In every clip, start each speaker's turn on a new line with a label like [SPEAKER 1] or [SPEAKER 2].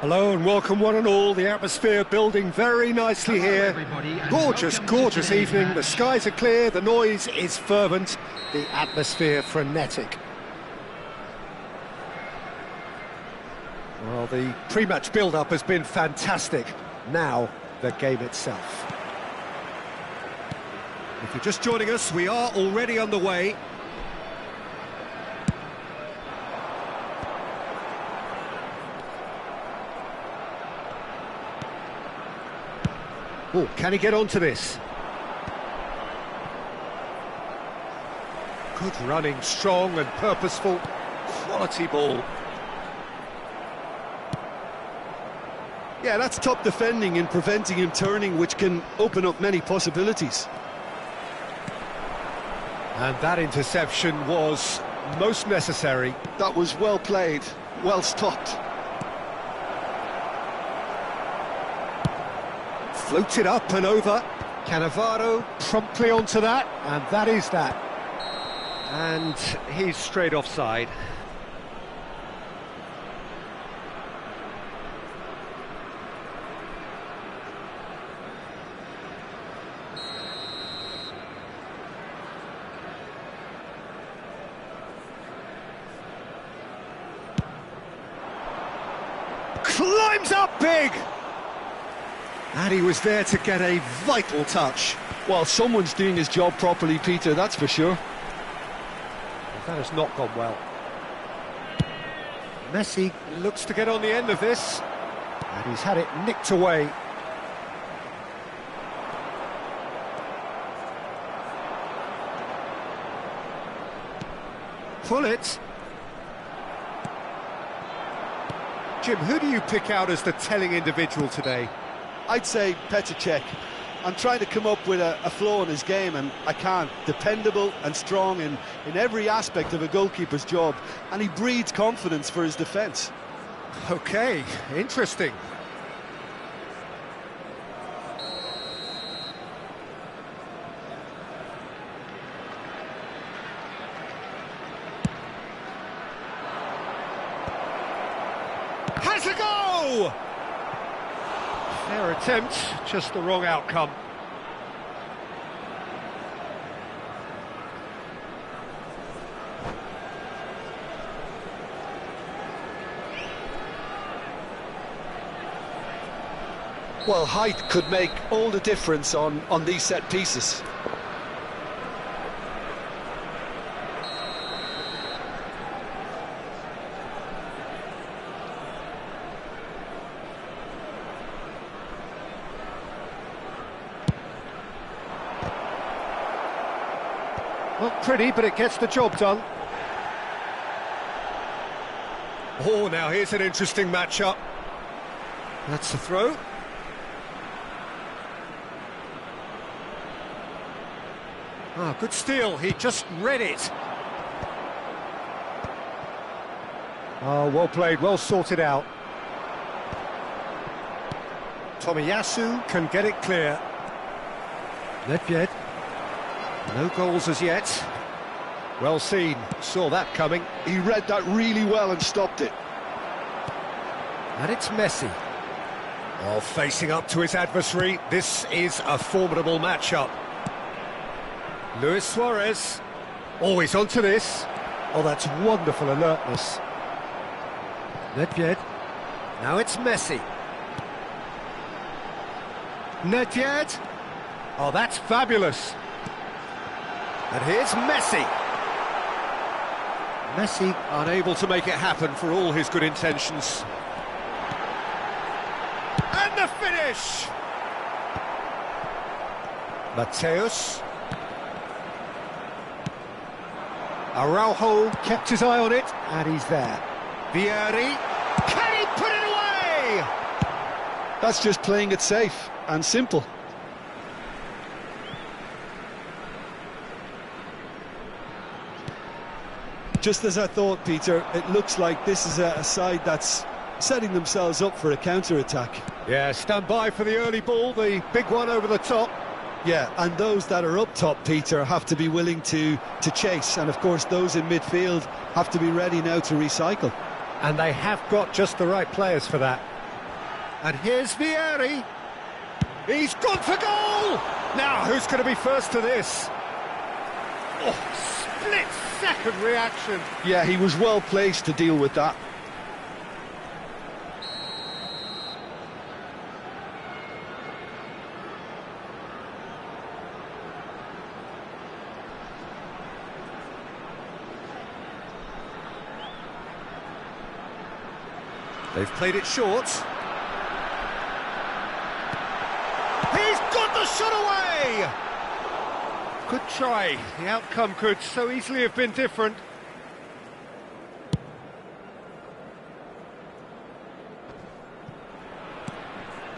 [SPEAKER 1] Hello and welcome one and all. The atmosphere building very nicely here. Gorgeous, gorgeous evening. The skies are clear, the noise is fervent, the atmosphere frenetic. Well, the pre-match build-up has been fantastic. Now, the game itself. If you're just joining us, we are already underway. Oh, can he get onto this? Good running, strong and purposeful. Quality ball.
[SPEAKER 2] Yeah, that's top defending and preventing him turning, which can open up many possibilities.
[SPEAKER 1] And that interception was most necessary.
[SPEAKER 2] That was well played, well stopped.
[SPEAKER 1] Floated up and over. Cannavaro promptly onto that, and that is that. And he's straight offside. Climbs up big! And he was there to get a vital touch.
[SPEAKER 2] Well, someone's doing his job properly, Peter, that's for sure.
[SPEAKER 1] That has not gone well. Messi looks to get on the end of this. And he's had it nicked away. Pull it. Jim, who do you pick out as the telling individual today?
[SPEAKER 2] I'd say Petr. I'm trying to come up with a flaw in his game, and I can't. Dependable and strong in every aspect of a goalkeeper's job, and he breeds confidence for his defence.
[SPEAKER 1] OK, interesting. Has a go! Fair attempt, just the wrong outcome.
[SPEAKER 2] Well, height could make all the difference on these set pieces.
[SPEAKER 1] Not pretty, but it gets the job done. Oh, now here's an interesting matchup. That's the throw. Ah, good steal, he just read it. Oh, well played, well sorted out. Tomiyasu can get it clear. Nedved. No goals as yet. Well seen, saw that coming.
[SPEAKER 2] He read that really well and stopped it.
[SPEAKER 1] And it's Messi. Oh, facing up to his adversary, this is a formidable matchup. Luis Suarez, always onto this. Oh, that's wonderful alertness. Nedved, now it's Messi. Nedved, oh, that's fabulous. And here's Messi. Messi unable to make it happen for all his good intentions. And the finish! Mateus. Araujo kept his eye on it, and he's there. Vieri, can he put it away?
[SPEAKER 2] That's just playing it safe and simple. Just as I thought, Peter, it looks like this is a side that's setting themselves up for a counter-attack.
[SPEAKER 1] Yeah, stand by for the early ball, the big one over the top.
[SPEAKER 2] Yeah, and those that are up top, Peter, have to be willing to chase, and of course those in midfield have to be ready now to recycle.
[SPEAKER 1] And they have got just the right players for that. And here's Vieri. He's gone for goal! Now, who's going to be first to this? Oh, split-second reaction.
[SPEAKER 2] Yeah, he was well placed to deal with that.
[SPEAKER 1] They've played it short. He's got the shot away! Good try. The outcome could so easily have been different.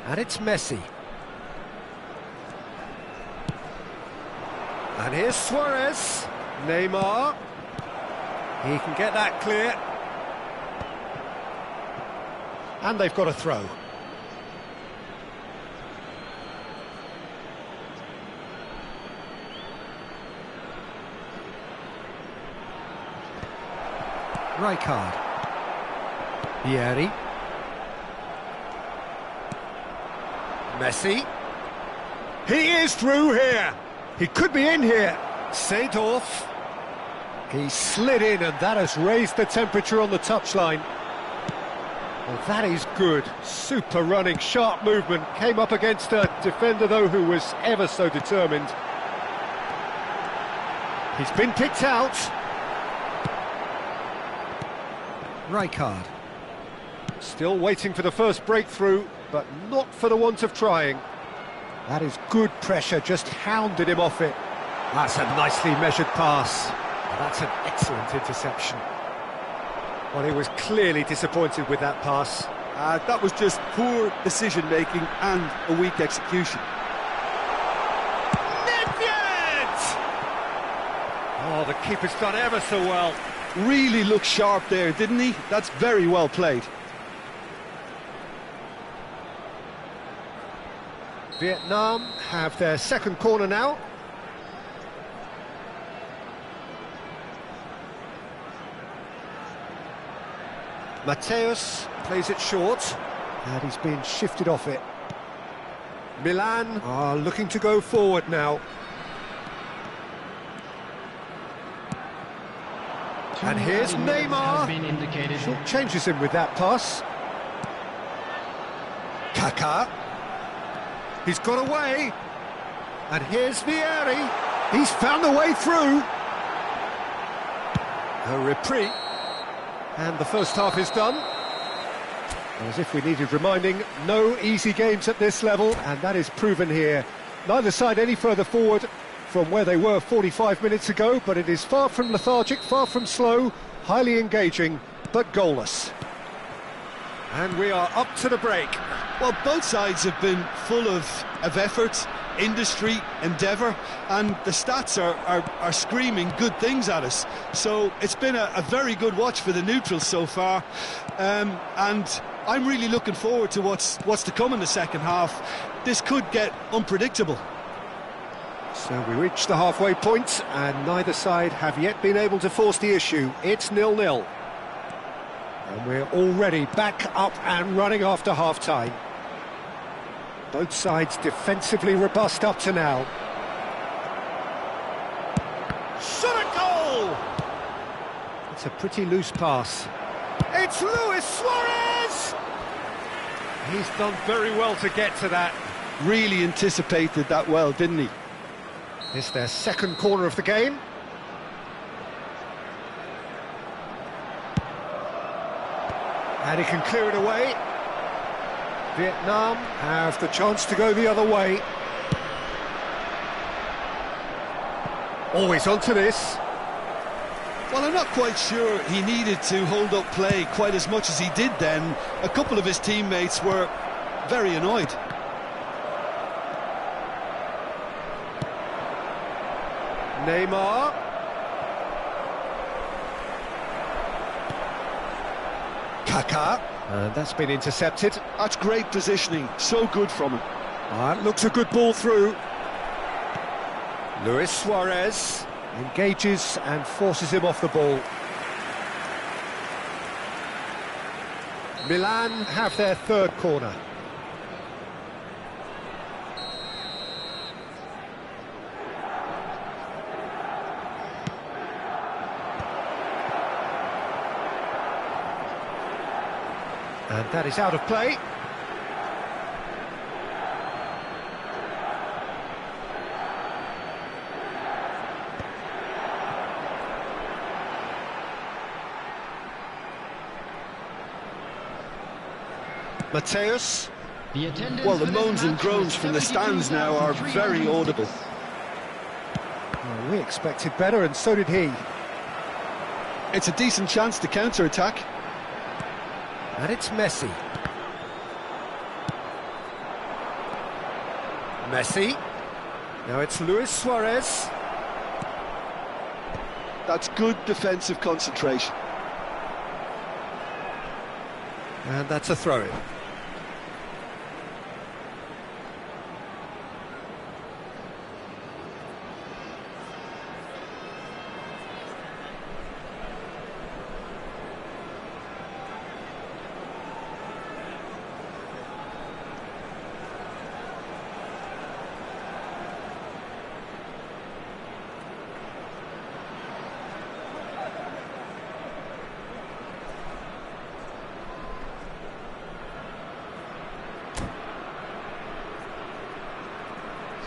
[SPEAKER 1] And it's Messi. And here's Suarez. Neymar. He can get that clear. And they've got a throw. Rijkaard. Vieri. Messi. He is through here. He could be in here. Seedorf. He slid in, and that has raised the temperature on the touchline. Well, that is good. Super running, sharp movement. Came up against a defender, though, who was ever so determined. He's been picked out. Rijkaard. Still waiting for the first breakthrough, but not for the want of trying. That is good pressure, just hounded him off it. That's a nicely measured pass. Well, that's an excellent interception. Well, he was clearly disappointed with that pass.
[SPEAKER 2] That was just poor decision-making and a weak execution.
[SPEAKER 1] Nedved! Oh, the keeper's done ever so well.
[SPEAKER 2] Really looked sharp there, didn't he? That's very well played.
[SPEAKER 1] Vietnam have their second corner now. Mateus plays it short, and he's been shifted off it. Milan are looking to go forward now. And here's Neymar. Short changes him with that pass. Kaká. He's got away. And here's Vieri. He's found a way through. A reprieve. And the first half is done. As if we needed reminding, no easy games at this level, and that is proven here. Neither side any further forward from where they were 45 minutes ago, but it is far from lethargic, far from slow, highly engaging, but goalless. And we are up to the break.
[SPEAKER 2] Well, both sides have been full of effort, industry, endeavour, and the stats are screaming good things at us. So it's been a very good watch for the neutrals so far, and I'm really looking forward to what's to come in the second half. This could get unpredictable.
[SPEAKER 1] So we reach the halfway point, and neither side have yet been able to force the issue. It's 0-0. And we're already back up and running after half-time. Both sides defensively robust up to now. Shot a goal! It's a pretty loose pass. It's Luis Suarez! He's done very well to get to that.
[SPEAKER 2] Really anticipated that well, didn't he?
[SPEAKER 1] It's their second corner of the game. And he can clear it away. Vietnam have the chance to go the other way. Always onto this.
[SPEAKER 2] Well, I'm not quite sure he needed to hold up play quite as much as he did then. A couple of his teammates were very annoyed.
[SPEAKER 1] Neymar. Kaká. And that's been intercepted.
[SPEAKER 2] That's great positioning, so good from him.
[SPEAKER 1] That looks a good ball through. Luis Suarez engages and forces him off the ball. Milan have their third corner. And that is out of play. Mateus.
[SPEAKER 2] Well, the moans and groans from the stands now are very audible.
[SPEAKER 1] Well, we expected better, and so did he.
[SPEAKER 2] It's a decent chance to counter-attack.
[SPEAKER 1] And it's Messi. Messi. Now it's Luis Suarez.
[SPEAKER 2] That's good defensive concentration.
[SPEAKER 1] And that's a throw-in.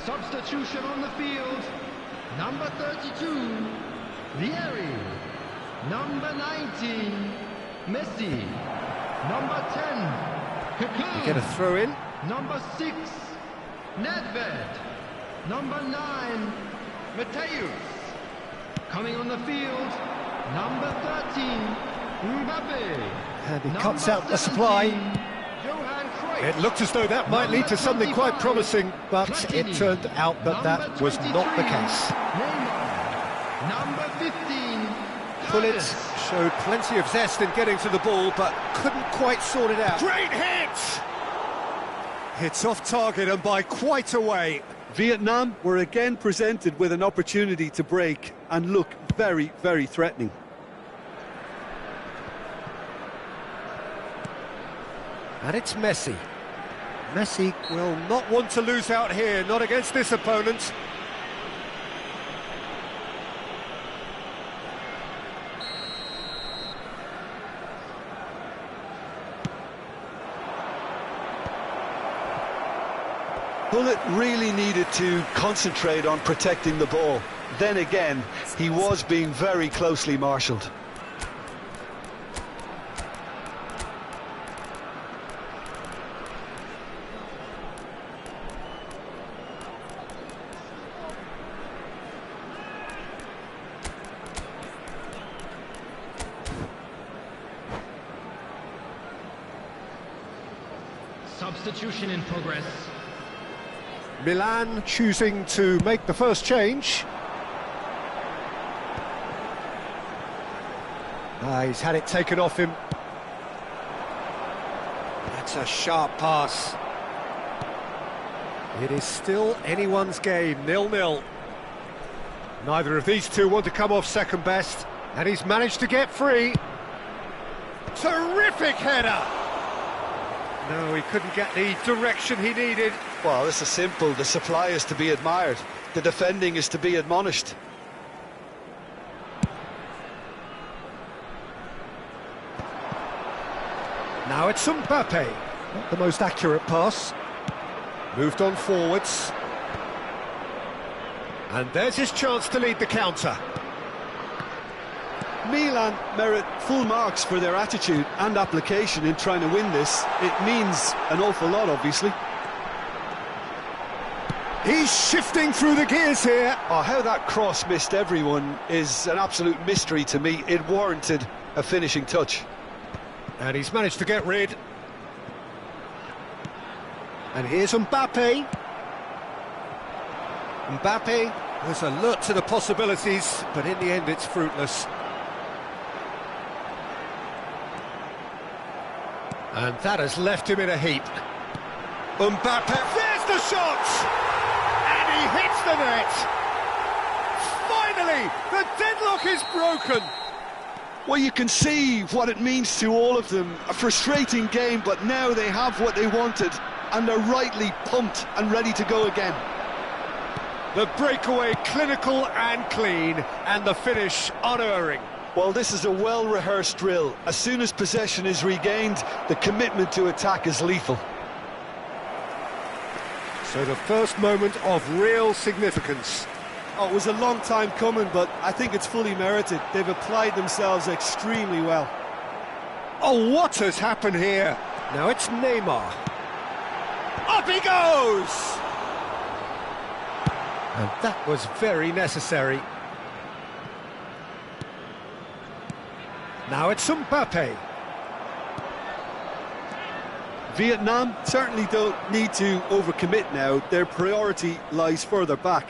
[SPEAKER 3] Substitution on the field. Number 32, Vieri. Number 19, Messi. Number 10, Kaká.
[SPEAKER 1] You get a throw-in.
[SPEAKER 3] Number 6, Nedved. Number 9, Mateus. Coming on the field, number 13, Mbappe.
[SPEAKER 1] And he cuts out the supply. It looked as though that might lead to something quite promising, but it turned out that that was not the case.
[SPEAKER 3] Number 15,
[SPEAKER 1] Pullet showed plenty of zest in getting to the ball, but couldn't quite sort it out. Great hit! It's off target and by quite a way.
[SPEAKER 2] Vietnam were again presented with an opportunity to break and look very, very threatening.
[SPEAKER 1] And it's Messi. Messi will not want to lose out here, not against this opponent.
[SPEAKER 2] Pullet really needed to concentrate on protecting the ball. Then again, he was being very closely marshalled.
[SPEAKER 3] Substitution in progress.
[SPEAKER 1] Milan choosing to make the first change. He's had it taken off him. That's a sharp pass. It is still anyone's game, 0-0. Neither of these two want to come off second best, and he's managed to get free. Terrific header! No, he couldn't get the direction he needed.
[SPEAKER 2] Well, this is simple. The supply is to be admired. The defending is to be admonished.
[SPEAKER 1] Now it's Mbappe. Not the most accurate pass. Moved on forwards. And there's his chance to lead the counter.
[SPEAKER 2] Milan merit full marks for their attitude and application in trying to win this. It means an awful lot, obviously.
[SPEAKER 1] He's shifting through the gears here.
[SPEAKER 2] Oh, how that cross missed everyone is an absolute mystery to me. It warranted a finishing touch.
[SPEAKER 1] And he's managed to get rid. And here's Mbappe. Mbappe was alert to the possibilities, but in the end it's fruitless. And that has left him in a heap. Mbappe, there's the shot! And he hits the net! Finally, the deadlock is broken!
[SPEAKER 2] Well, you can see what it means to all of them. A frustrating game, but now they have what they wanted, and they're rightly pumped and ready to go again.
[SPEAKER 1] The breakaway clinical and clean, and the finish unerring.
[SPEAKER 2] Well, this is a well-rehearsed drill. As soon as possession is regained, the commitment to attack is lethal.
[SPEAKER 1] So the first moment of real significance.
[SPEAKER 2] Oh, it was a long time coming, but I think it's fully merited. They've applied themselves extremely well.
[SPEAKER 1] Oh, what has happened here? Now it's Neymar. Up he goes! And that was very necessary. Now it's Mbappe.
[SPEAKER 2] Vietnam certainly don't need to overcommit now. Their priority lies further back.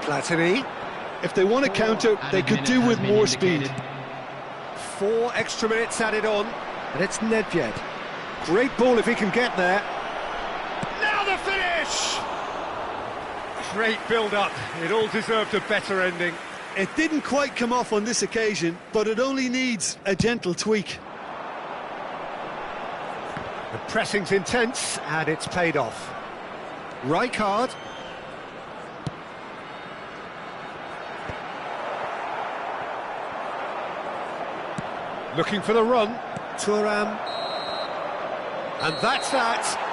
[SPEAKER 1] Platini.
[SPEAKER 2] If they want to counter, they could do with more speed.
[SPEAKER 1] 4 extra minutes added on, and it's Nedved. Great ball if he can get there. Now the finish! Great build-up. It all deserved a better ending.
[SPEAKER 2] It didn't quite come off on this occasion, but it only needs a gentle tweak.
[SPEAKER 1] The pressing's intense, and it's paid off. Rijkaard. Looking for the run. Thuram. And that's that.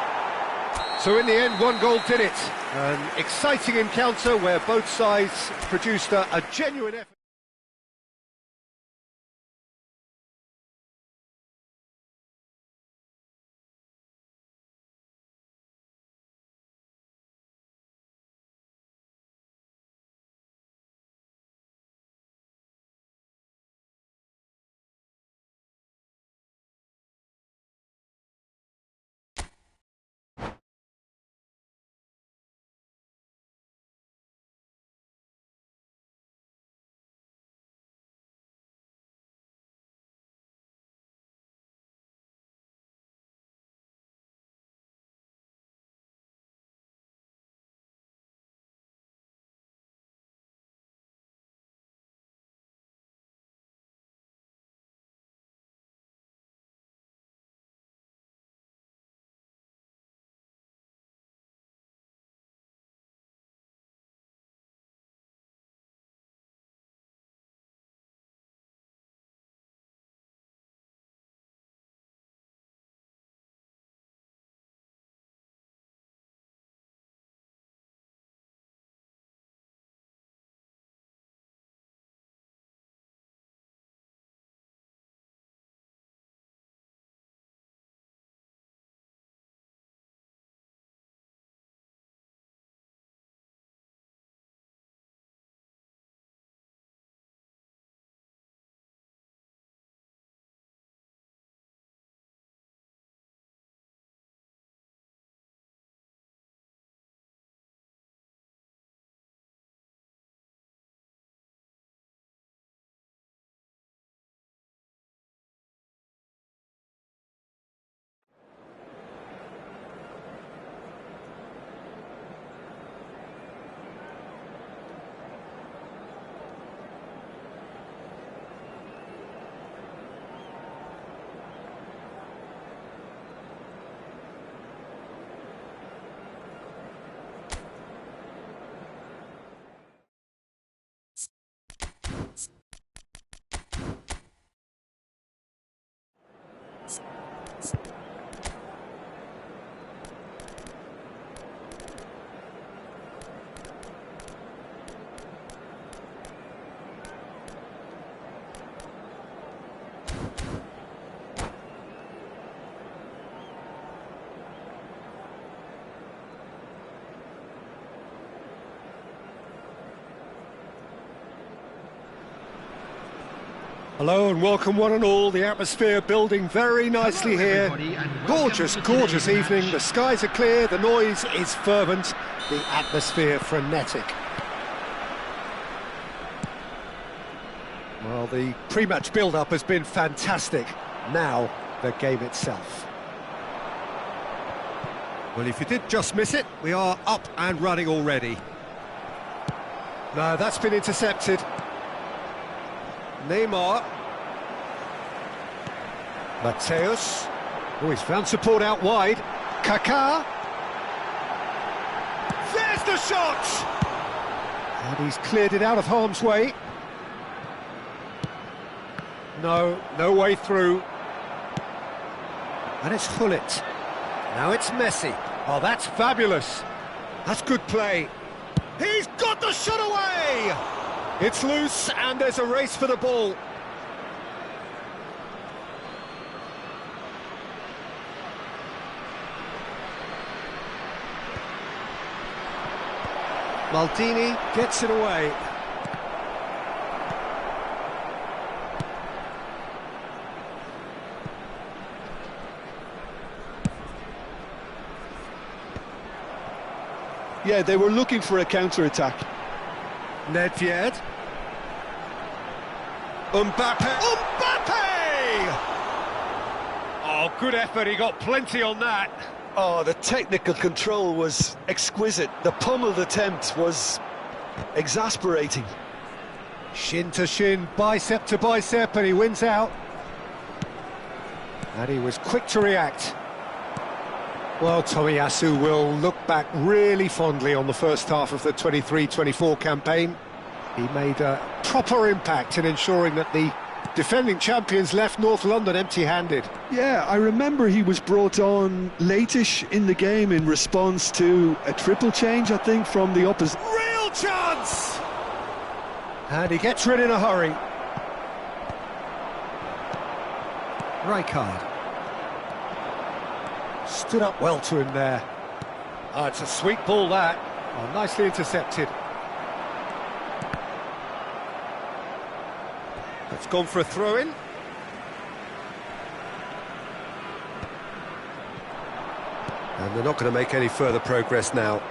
[SPEAKER 1] So in the end, 1 goal did it. An exciting encounter where both sides produced a genuine effort. Hello and welcome one and all. The atmosphere building very nicely here. Gorgeous, gorgeous evening. The skies are clear, the noise is fervent, the atmosphere frenetic. Well, the pre-match build-up has been fantastic. Now, the game itself. Well, if you did just miss it, we are up and running already. No, that's been intercepted. Neymar. Mateus. Oh, he's found support out wide. Kaká. There's the shot! And he's cleared it out of harm's way. No way through. And it's Hullet. Now it's Messi. Oh, that's fabulous. That's good play. He's got the shot away! It's loose and there's a race for the ball. Maldini gets it away.
[SPEAKER 2] Yeah, they were looking for a counter-attack.
[SPEAKER 1] Nedved. Mbappe! Oh, good effort, he got plenty on that.
[SPEAKER 2] Oh, the technical control was exquisite. The pummeled attempt was exasperating.
[SPEAKER 1] Shin to shin, bicep to bicep, and he wins out. And he was quick to react. Well, Tomiyasu will look back really fondly on the first half of the 23-24 campaign. He made a proper impact in ensuring that the defending champions left North London empty-handed.
[SPEAKER 2] Yeah, I remember he was brought on late-ish in the game in response to a triple change, I think, from the opposite.
[SPEAKER 1] Real chance! And he gets rid in a hurry. Rijkaard. Stood up well to him there. Oh, it's a sweet ball, that. Oh, nicely intercepted. It's gone for a throw-in. And they're not going to make any further progress now.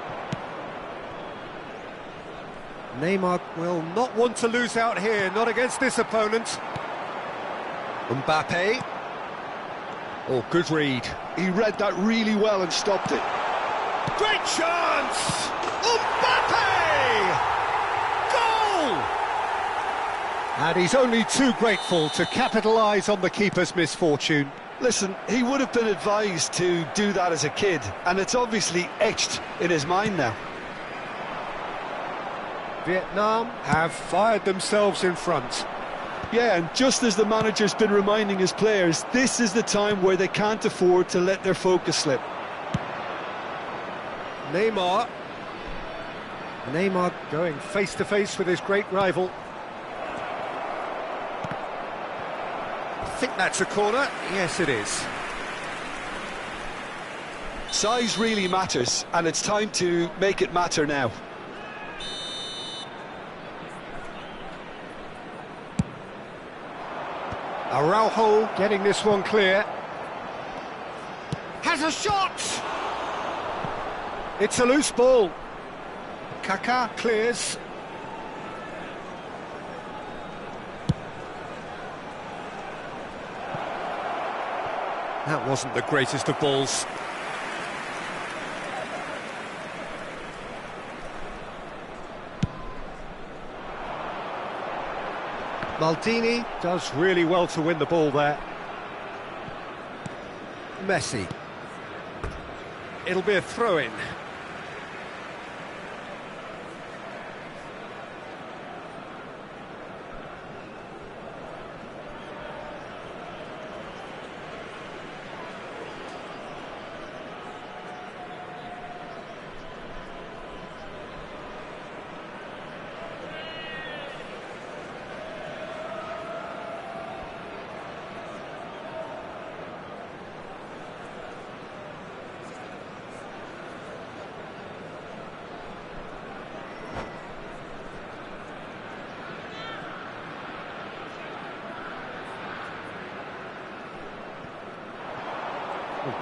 [SPEAKER 1] Neymar will not want to lose out here, not against this opponent. Mbappe. Oh, good read.
[SPEAKER 2] He read that really well and stopped it.
[SPEAKER 1] Great chance! Mbappe! Goal! And he's only too grateful to capitalise on the keeper's misfortune.
[SPEAKER 2] Listen, he would have been advised to do that as a kid, and it's obviously etched in his mind now.
[SPEAKER 1] Vietnam have fired themselves in front.
[SPEAKER 2] Yeah, and just as the manager's been reminding his players, this is the time where they can't afford to let their focus slip.
[SPEAKER 1] Neymar going face-to-face with his great rival. I think that's a corner. Yes, it is.
[SPEAKER 2] Size really matters, and it's time to make it matter now.
[SPEAKER 1] Araujo getting this one clear. Has a shot! It's a loose ball. Kaká clears. That wasn't the greatest of balls. Maldini does really well to win the ball there. Messi. It'll be a throw-in.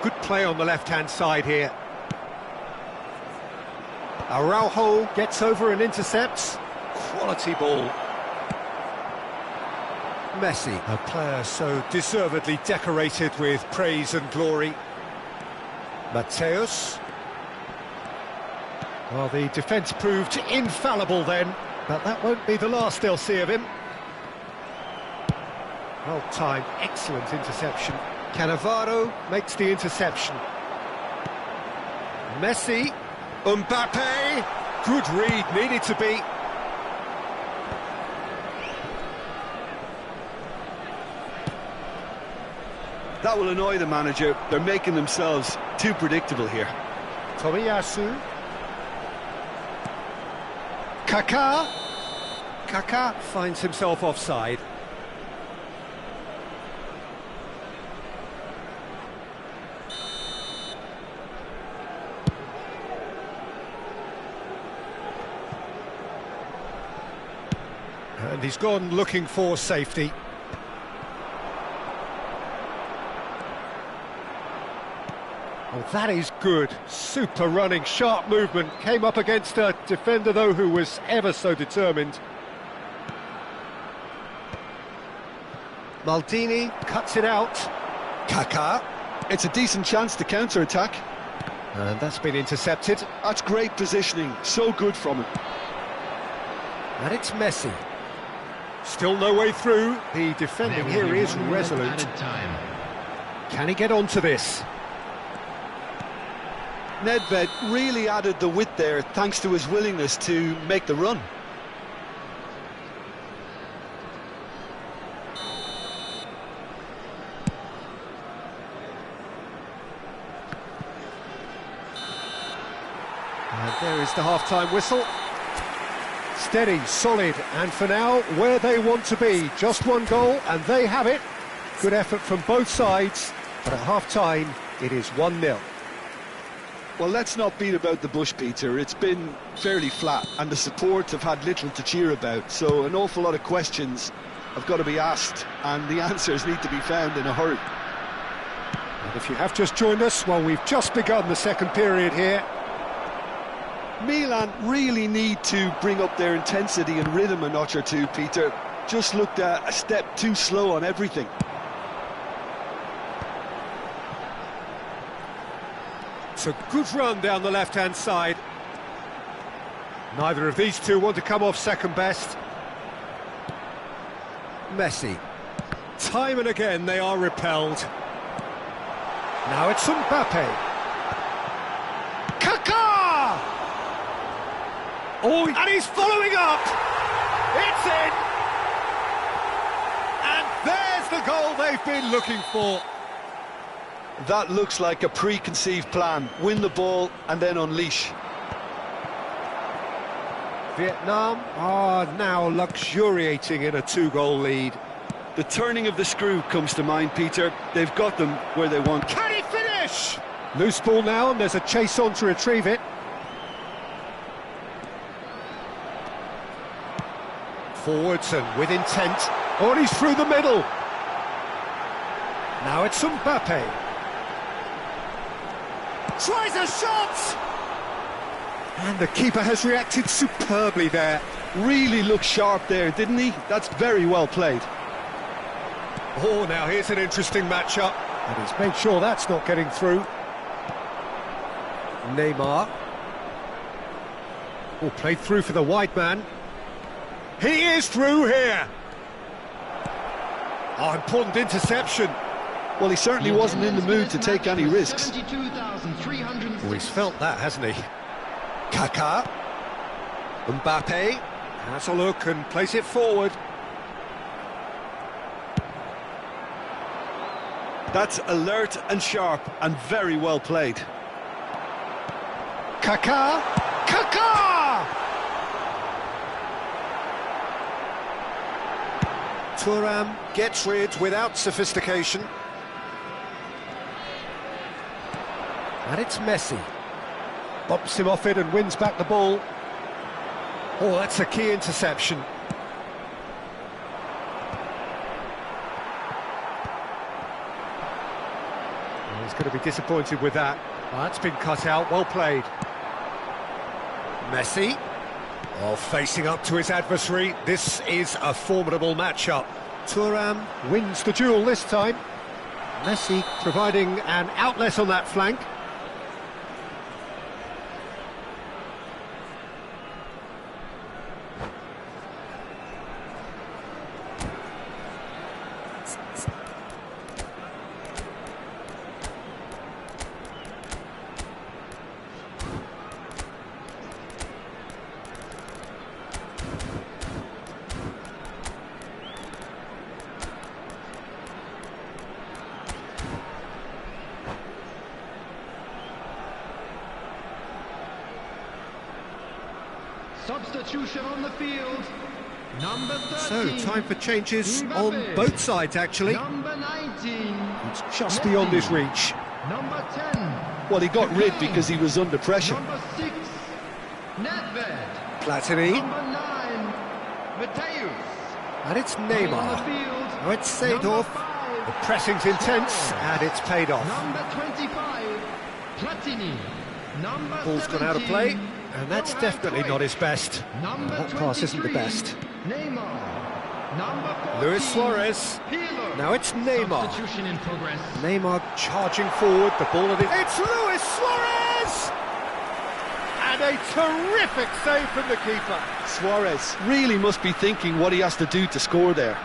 [SPEAKER 1] Good play on the left-hand side here. Araujo gets over and intercepts. Quality ball. Messi, a player so deservedly decorated with praise and glory. Mateus. Well, the defence proved infallible then, but that won't be the last they'll see of him. Well-timed, excellent interception. Cannavaro makes the interception. Messi, Mbappe, good read, needed to be.
[SPEAKER 2] That will annoy the manager. They're making themselves too predictable here.
[SPEAKER 1] Tomiyasu. Kaká. Kaká finds himself offside. And he's gone looking for safety. Oh, that is good. Super running, sharp movement. Came up against a defender, though, who was ever so determined. Maldini cuts it out. Kaká.
[SPEAKER 2] It's a decent chance to counter-attack.
[SPEAKER 1] And that's been intercepted.
[SPEAKER 2] That's great positioning. So good from him.
[SPEAKER 1] And it's Messi. Still no way through. The defending here is resolute. Can he get onto this?
[SPEAKER 2] Nedved really added the width there thanks to his willingness to make the run.
[SPEAKER 1] And there is the half-time whistle. Steady, solid, and for now, where they want to be. Just one goal, and they have it. Good effort from both sides, but at half-time, it is 1-0.
[SPEAKER 2] Well, let's not beat about the bush, Peter. It's been fairly flat, and the support have had little to cheer about, so an awful lot of questions have got to be asked, and the answers need to be found in a hurry.
[SPEAKER 1] And if you have just joined us, well, we've just begun the second period here.
[SPEAKER 2] Milan really need to bring up their intensity and rhythm a notch or two, Peter. Just looked a step too slow on everything.
[SPEAKER 1] It's a good run down the left-hand side. Neither of these two want to come off second best. Messi. Time and again they are repelled. Now it's Mbappe. Kaká! Oh, and he's following up! It's in! And there's the goal they've been looking for.
[SPEAKER 2] That looks like a preconceived plan. Win the ball and then unleash.
[SPEAKER 1] Vietnam are now luxuriating in a two-goal lead.
[SPEAKER 2] The turning of the screw comes to mind, Peter. They've got them where they want.
[SPEAKER 1] Can he finish? Loose ball now, and there's a chase on to retrieve it. Forwards and with intent. Oh, and he's through the middle. Now it's Mbappe. Tries a shot! And the keeper has reacted superbly there.
[SPEAKER 2] Really looked sharp there, didn't he? That's very well played.
[SPEAKER 1] Oh, now here's an interesting matchup. And he's made sure that's not getting through. Neymar. Oh, played through for the wide man. He is through here. Oh, important interception.
[SPEAKER 2] Well, he certainly wasn't in the mood to take any risks.
[SPEAKER 1] Oh, he's felt that, hasn't he? Kaká. Mbappe has a look and plays it forward.
[SPEAKER 2] That's alert and sharp and very well played.
[SPEAKER 1] Kaká. Kaká! Thuram gets rid without sophistication. And it's Messi. Bumps him off it and wins back the ball. Oh, that's a key interception. Oh, he's going to be disappointed with that. Oh, that's been cut out, well played. Messi. Oh, facing up to his adversary. This is a formidable matchup. Thuram wins the duel this time. Messi providing an outlet on that flank.
[SPEAKER 3] Substitution on the field. Number 13.
[SPEAKER 1] So, time for changes
[SPEAKER 3] Mbappe.
[SPEAKER 1] on both sides, actually.
[SPEAKER 3] Number 19.
[SPEAKER 1] It's just beyond his reach.
[SPEAKER 3] Number 10.
[SPEAKER 2] Well, he got rid because he was under pressure.
[SPEAKER 3] Number 6. Nedved.
[SPEAKER 1] Platini,
[SPEAKER 3] Number 9. Mateus.
[SPEAKER 1] and it's
[SPEAKER 3] On the
[SPEAKER 1] Neymar.
[SPEAKER 3] field.
[SPEAKER 1] Now it's
[SPEAKER 3] Number
[SPEAKER 1] Seedorf.
[SPEAKER 3] 5.
[SPEAKER 1] The pressing's intense, and it's paid off.
[SPEAKER 3] Number 25. Platini. Number
[SPEAKER 1] Ball's
[SPEAKER 3] 17.
[SPEAKER 1] gone out of play, and that's
[SPEAKER 3] Johan
[SPEAKER 1] definitely
[SPEAKER 3] Cruyff.
[SPEAKER 1] not his best.
[SPEAKER 3] Number
[SPEAKER 1] That pass isn't the
[SPEAKER 3] 23,
[SPEAKER 1] best.
[SPEAKER 3] Neymar. Number 14,
[SPEAKER 1] Luis Suarez.
[SPEAKER 3] Pirlo.
[SPEAKER 1] Now it's Neymar.
[SPEAKER 3] Substitution in progress.
[SPEAKER 1] Neymar charging forward, the ball at it. It's Luis Suarez! And a terrific save from the keeper.
[SPEAKER 2] Suarez really must be thinking what he has to do to score there.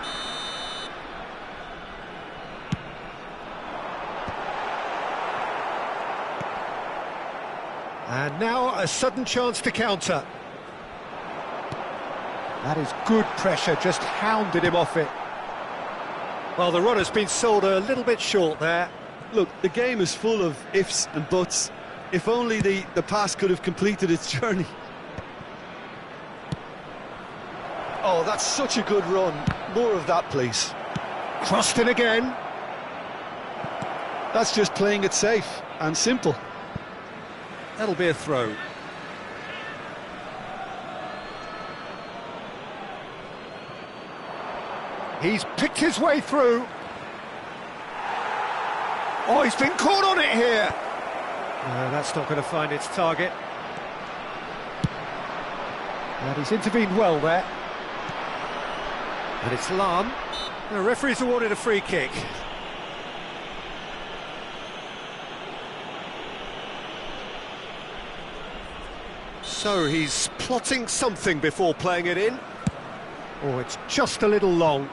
[SPEAKER 1] And now a sudden chance to counter. That is good pressure, just hounded him off it. Well, the runner's been sold a little bit short there.
[SPEAKER 2] Look, the game is full of ifs and buts. If only the pass could have completed its journey. Oh, that's such a good run. More of that, please.
[SPEAKER 1] Crossed in again.
[SPEAKER 2] That's just playing it safe and simple.
[SPEAKER 1] That'll be a throw. He's picked his way through. Oh, he's been caught on it here. No, that's not going to find its target. And he's intervened well there. And it's Lam. The referee's awarded a free kick. So he's plotting something before playing it in. Oh, it's just a little long.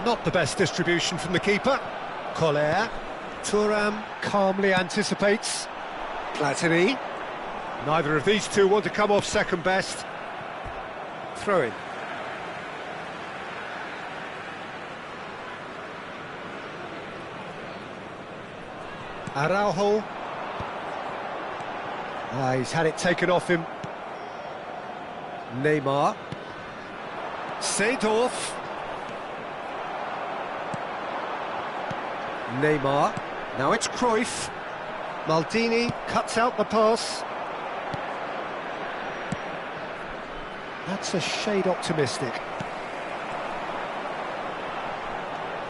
[SPEAKER 1] Not the best distribution from the keeper. Collier. Thuram calmly anticipates. Platini. Neither of these two want to come off second best. Throw in. Araujo. He's had it taken off him. Neymar. Seedorf. Neymar. Now it's Cruyff. Maldini cuts out the pass. That's a shade optimistic.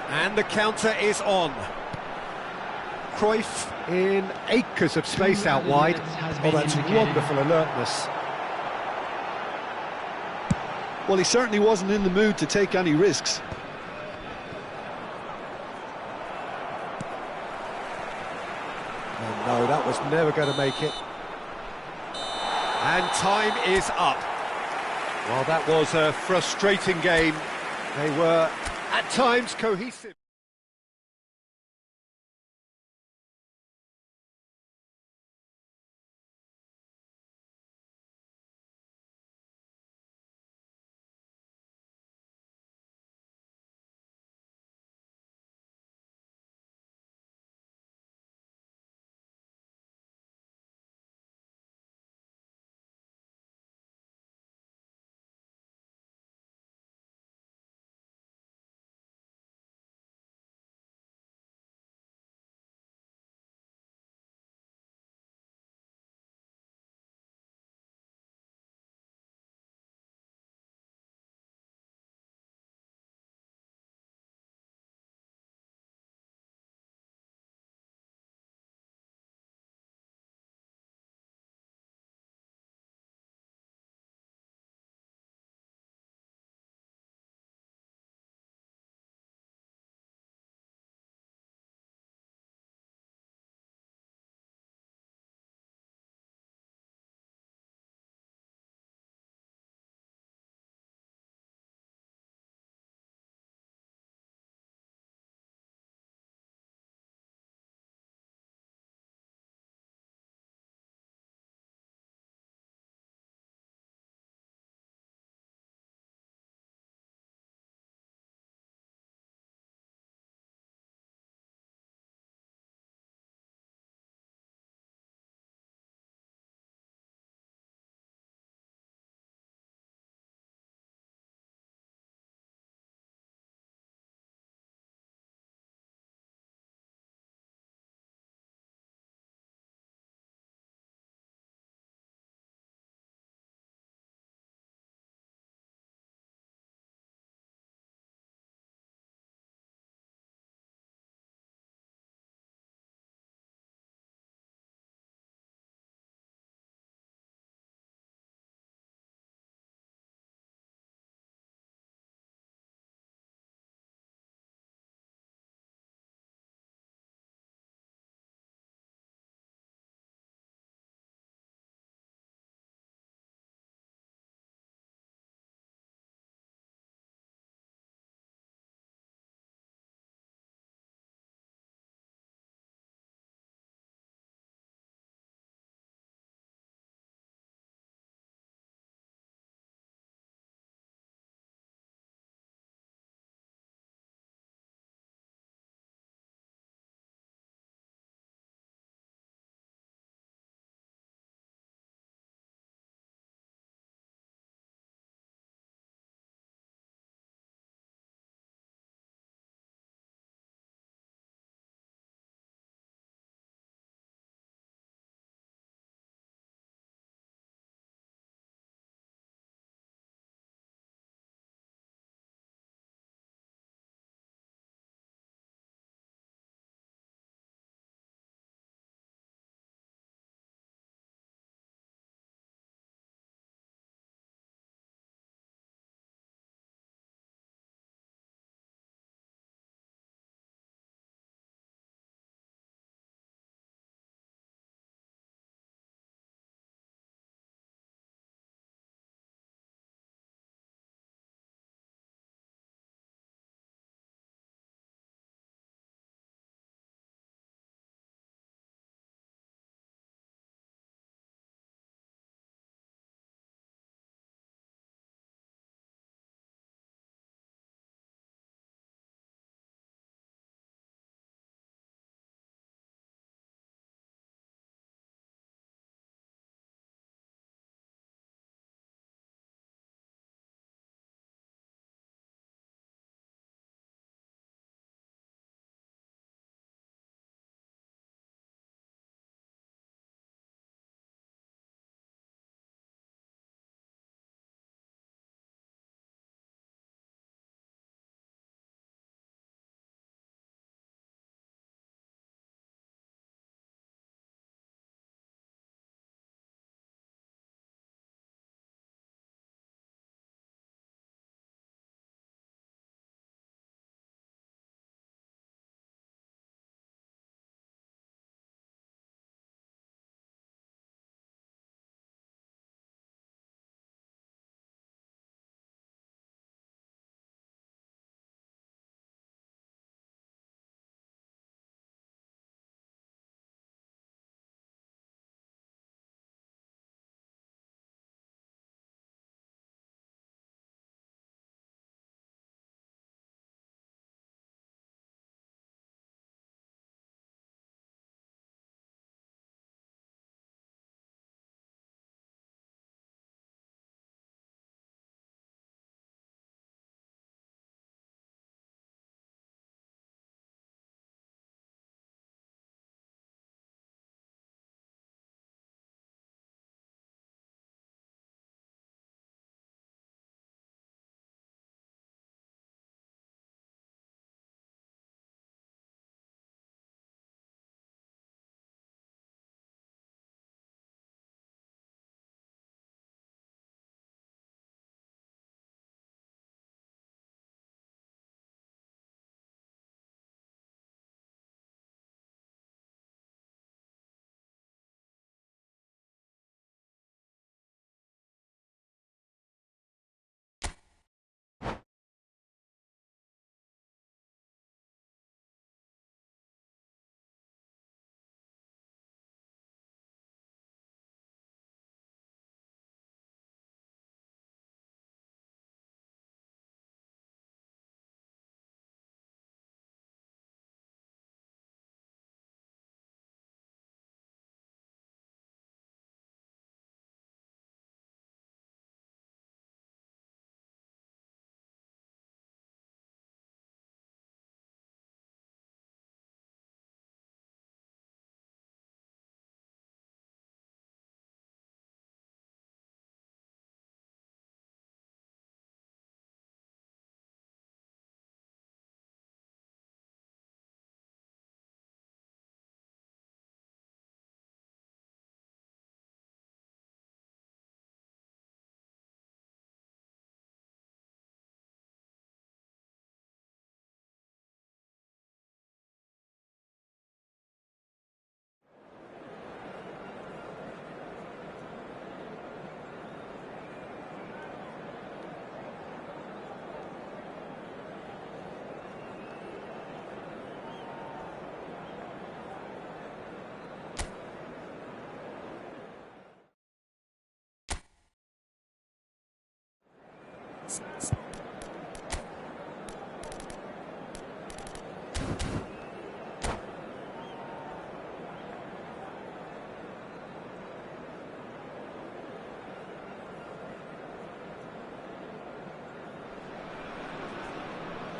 [SPEAKER 1] And the counter is on. Cruyff in acres of space out wide. Oh, that's wonderful alertness.
[SPEAKER 2] Well, he certainly wasn't in the mood to take any risks.
[SPEAKER 1] Oh, no, that was never going to make it. And time is up. Well, that was a frustrating game. They were, at times, cohesive.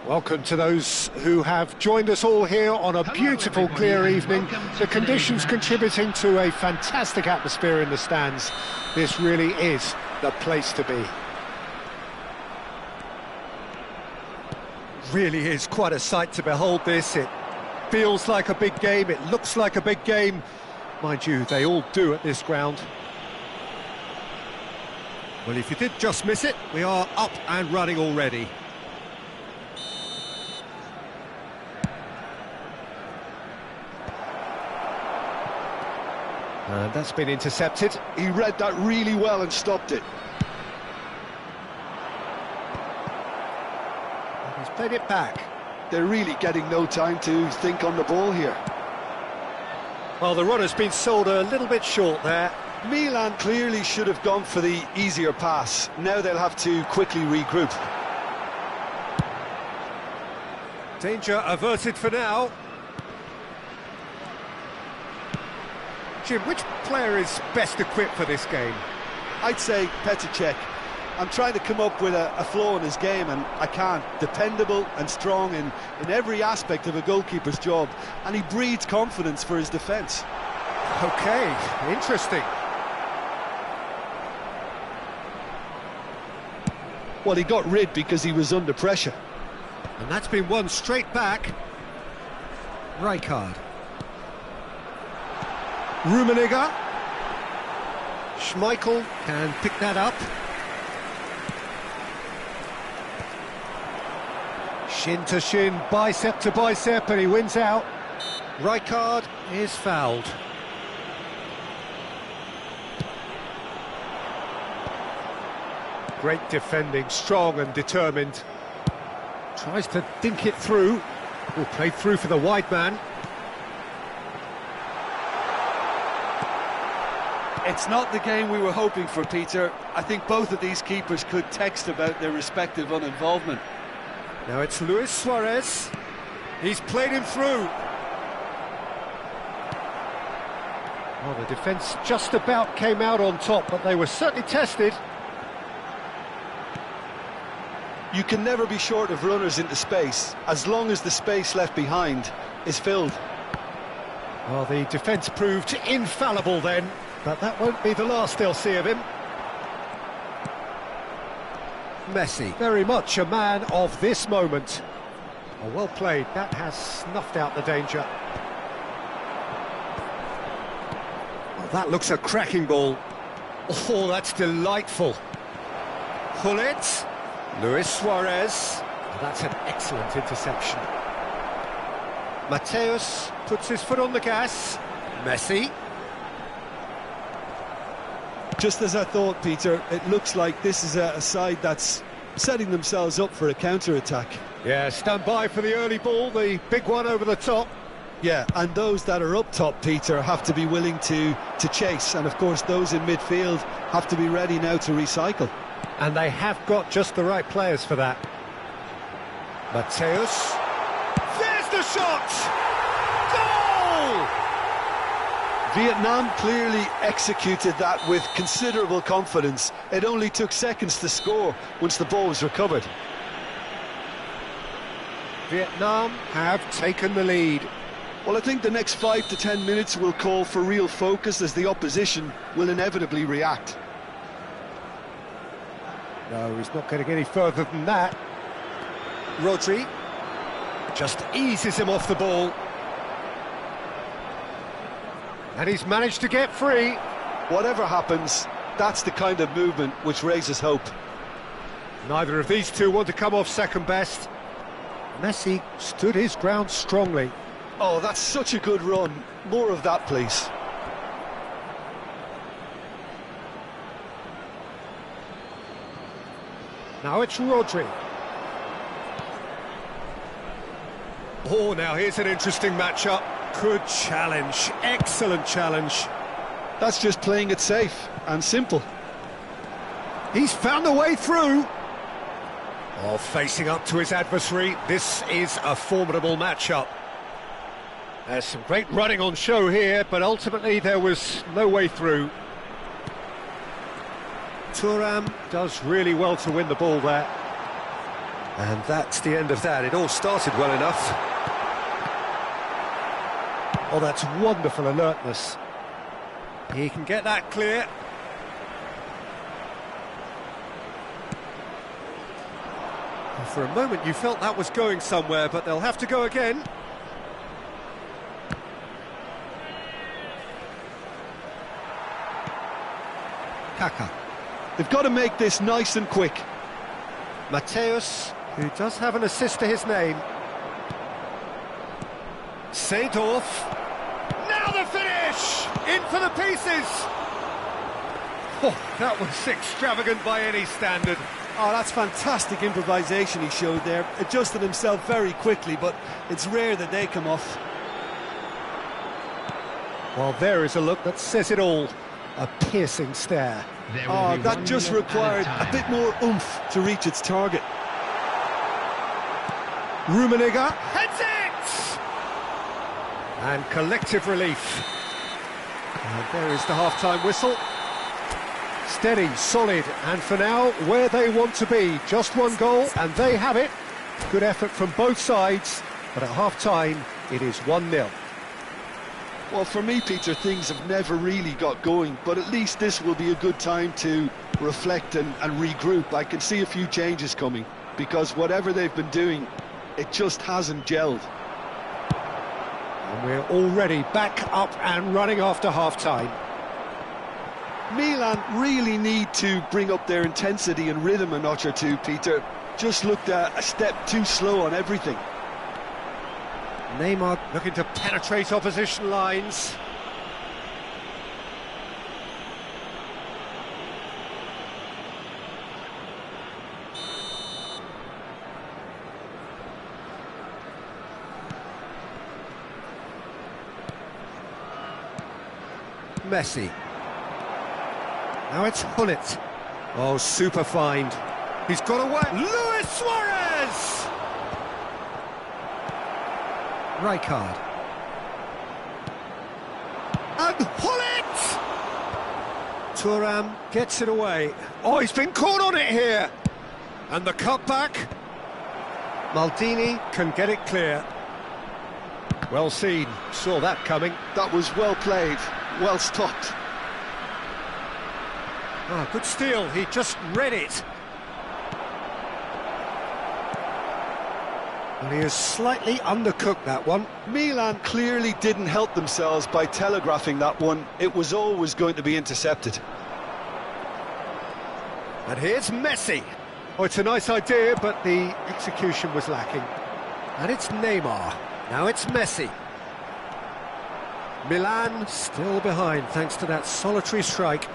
[SPEAKER 1] Welcome to those who have joined us all here on a beautiful, clear evening. The conditions contributing to a fantastic atmosphere in the stands. This really is the place to be. Really is quite a sight to behold this. It feels like a big game, it looks like a big game. Mind you, they all do at this ground. Well, if you did just miss it, we are up and running already. And that's been intercepted.
[SPEAKER 2] He read that really well and stopped it.
[SPEAKER 1] And he's played it back.
[SPEAKER 2] They're really getting no time to think on the ball here.
[SPEAKER 1] Well, the runner's been sold a little bit short there.
[SPEAKER 2] Milan clearly should have gone for the easier pass. Now they'll have to quickly regroup.
[SPEAKER 1] Danger averted for now. Jim, which player is best equipped for this game?
[SPEAKER 2] I'd say Petr. I'm trying to come up with a flaw in his game, and I can't. Dependable and strong in every aspect of a goalkeeper's job, and he breeds confidence for his defence.
[SPEAKER 1] OK, interesting.
[SPEAKER 2] Well, he got rid because he was under pressure.
[SPEAKER 1] And that's been won straight back. Rijkaard. Rummenigge. Schmeichel can pick that up. Shin to shin, bicep to bicep, and he wins out. Rijkaard is fouled. Great defending, strong and determined. Tries to dink it through. Will play through for the wide man.
[SPEAKER 2] It's not the game we were hoping for, Peter. I think both of these keepers could text about their respective uninvolvement.
[SPEAKER 1] Now it's Luis Suarez. He's played him through. Well, the defence just about came out on top, but they were certainly tested.
[SPEAKER 2] You can never be short of runners into space, as long as the space left behind is filled.
[SPEAKER 1] Well, the defence proved infallible then, but that won't be the last they'll see of him. Messi, very much a man of this moment. Oh, well played, that has snuffed out the danger. Oh, that looks a cracking ball. Oh, that's delightful. Hullet, Luis Suarez. Oh, that's an excellent interception. Mateus puts his foot on the gas. Messi.
[SPEAKER 2] Just as I thought, Peter, it looks like this is a side that's setting themselves up for a counter-attack.
[SPEAKER 1] Yeah, stand by for the early ball, the big one over the top.
[SPEAKER 2] Yeah, and those that are up top, Peter, have to be willing to chase. And, of course, those in midfield have to be ready now to recycle.
[SPEAKER 1] And they have got just the right players for that. Mateus. There's the shot! Goal!
[SPEAKER 2] Vietnam clearly executed that with considerable confidence. It only took seconds to score once the ball was recovered.
[SPEAKER 1] Vietnam have taken the lead.
[SPEAKER 2] Well, I think the next 5 to 10 minutes will call for real focus, as the opposition will inevitably react.
[SPEAKER 1] No, he's not getting any further than that. Rodri just eases him off the ball. And he's managed to get free.
[SPEAKER 2] Whatever happens, that's the kind of movement which raises hope.
[SPEAKER 1] Neither of these two want to come off second best. Messi stood his ground strongly.
[SPEAKER 2] Oh, that's such a good run. More of that, please.
[SPEAKER 1] Now it's Rodri. Oh, now here's an interesting matchup. Good challenge, excellent challenge.
[SPEAKER 2] That's just playing it safe and simple.
[SPEAKER 1] He's found a way through. Oh, facing up to his adversary, this is a formidable matchup. There's some great running on show here, but ultimately there was no way through. Thuram does really well to win the ball there. And that's the end of that. It all started well enough. Oh, that's wonderful alertness. He can get that clear. And for a moment you felt that was going somewhere, but they'll have to go again. Kaka.
[SPEAKER 2] They've got to make this nice and quick.
[SPEAKER 1] Mateus, who does have an assist to his name. Seedorf. Now the finish! In for the pieces! Oh, that was extravagant by any standard.
[SPEAKER 2] Oh, that's fantastic improvisation he showed there. Adjusted himself very quickly, but it's rare that they come off.
[SPEAKER 1] Well, there is a look that says it all. A piercing stare.
[SPEAKER 2] Oh, that just required a bit more oomph to reach its target.
[SPEAKER 1] Rummenigge heads it! And collective relief. And there is the half-time whistle. Steady, solid, and for now, where they want to be. Just one goal, and they have it. Good effort from both sides, but at half-time, it is 1-0.
[SPEAKER 2] Well, for me, Peter, things have never really got going, but at least this will be a good time to reflect and regroup. I can see a few changes coming, because whatever they've been doing, it just hasn't gelled.
[SPEAKER 1] And we're already back up and running after half-time.
[SPEAKER 2] Milan really need to bring up their intensity and rhythm a notch or two, Peter. Just looked a step too slow on everything.
[SPEAKER 1] Neymar looking to penetrate opposition lines. Messi. Now it's Hullet. Oh, super find. He's got away. Luis Suarez! Rijkaard. And Hullet! Thuram gets it away. Oh, he's been caught on it here. And the cutback. Maldini can get it clear. Well seen. Saw that coming.
[SPEAKER 2] That was well played, well stopped.
[SPEAKER 1] Oh, good steal. He just read it. Well, he has slightly undercooked that one.
[SPEAKER 2] Milan clearly didn't help themselves by telegraphing that one. It was always going to be intercepted.
[SPEAKER 1] And here's Messi. Oh, it's a nice idea, but the execution was lacking. And it's Neymar. Now it's Messi. Milan still behind thanks to that solitary strike.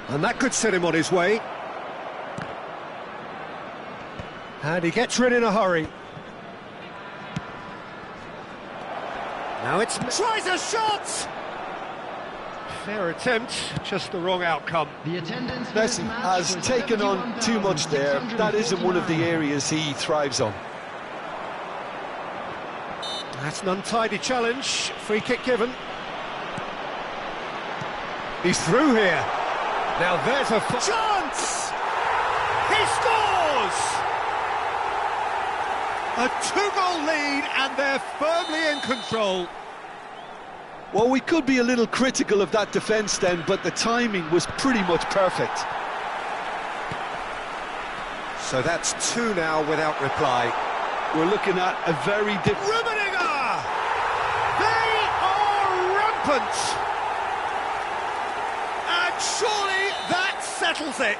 [SPEAKER 1] And that could set him on his way. And he gets rid in a hurry. Now it's... Tries a shot! Fair attempt, just the wrong outcome.
[SPEAKER 2] Messi has taken on too much there. That isn't one of the areas he thrives on.
[SPEAKER 1] That's an untidy challenge. Free kick given. He's through here. Now there's a chance! He scores! A two-goal lead and they're firmly in control.
[SPEAKER 2] Well, we could be a little critical of that defence then, but the timing was pretty much perfect.
[SPEAKER 1] So that's two now without reply.
[SPEAKER 2] We're looking at a very different...
[SPEAKER 1] Rummenigge! They are rampant! And surely that settles it.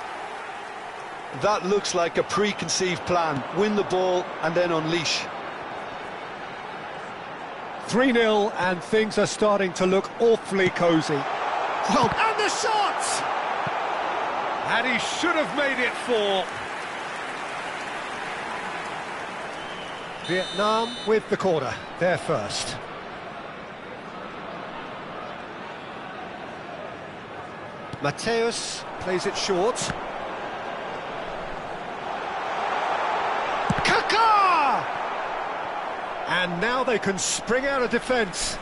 [SPEAKER 2] That looks like a preconceived plan. Win the ball and then unleash.
[SPEAKER 1] 3-0 and things are starting to look awfully cosy. Well, and the shot! And he should have made it 4. Vietnam with the corner, they're first. Mateus plays it short. And now they can spring out of defence.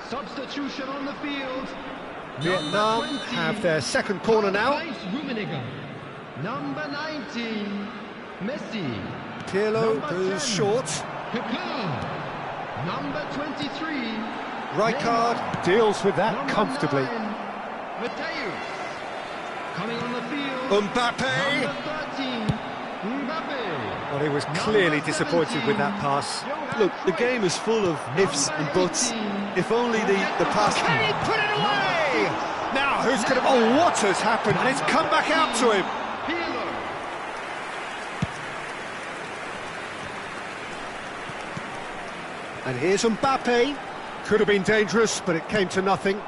[SPEAKER 3] Substitution on the field.
[SPEAKER 1] Vietnam have their second corner now.
[SPEAKER 3] Number 19, Messi.
[SPEAKER 1] Pirlo
[SPEAKER 3] Number
[SPEAKER 1] goes
[SPEAKER 3] 10,
[SPEAKER 1] short.
[SPEAKER 3] Kaká. Number 23,
[SPEAKER 1] Rijkaard deals with that
[SPEAKER 3] number
[SPEAKER 1] comfortably.
[SPEAKER 3] 9, Mateus. Coming on the field.
[SPEAKER 1] Mbappe!
[SPEAKER 3] Number 13, Mbappe.
[SPEAKER 1] Well, he was clearly disappointed with that pass.
[SPEAKER 2] Look, the game is full of ifs and buts. If only the pass...
[SPEAKER 1] Can he put it away? Now, who's going to... Oh, what has happened? And it's come back out to him.
[SPEAKER 3] Pirlo.
[SPEAKER 1] And here's Mbappe. Could have been dangerous, but it came to nothing.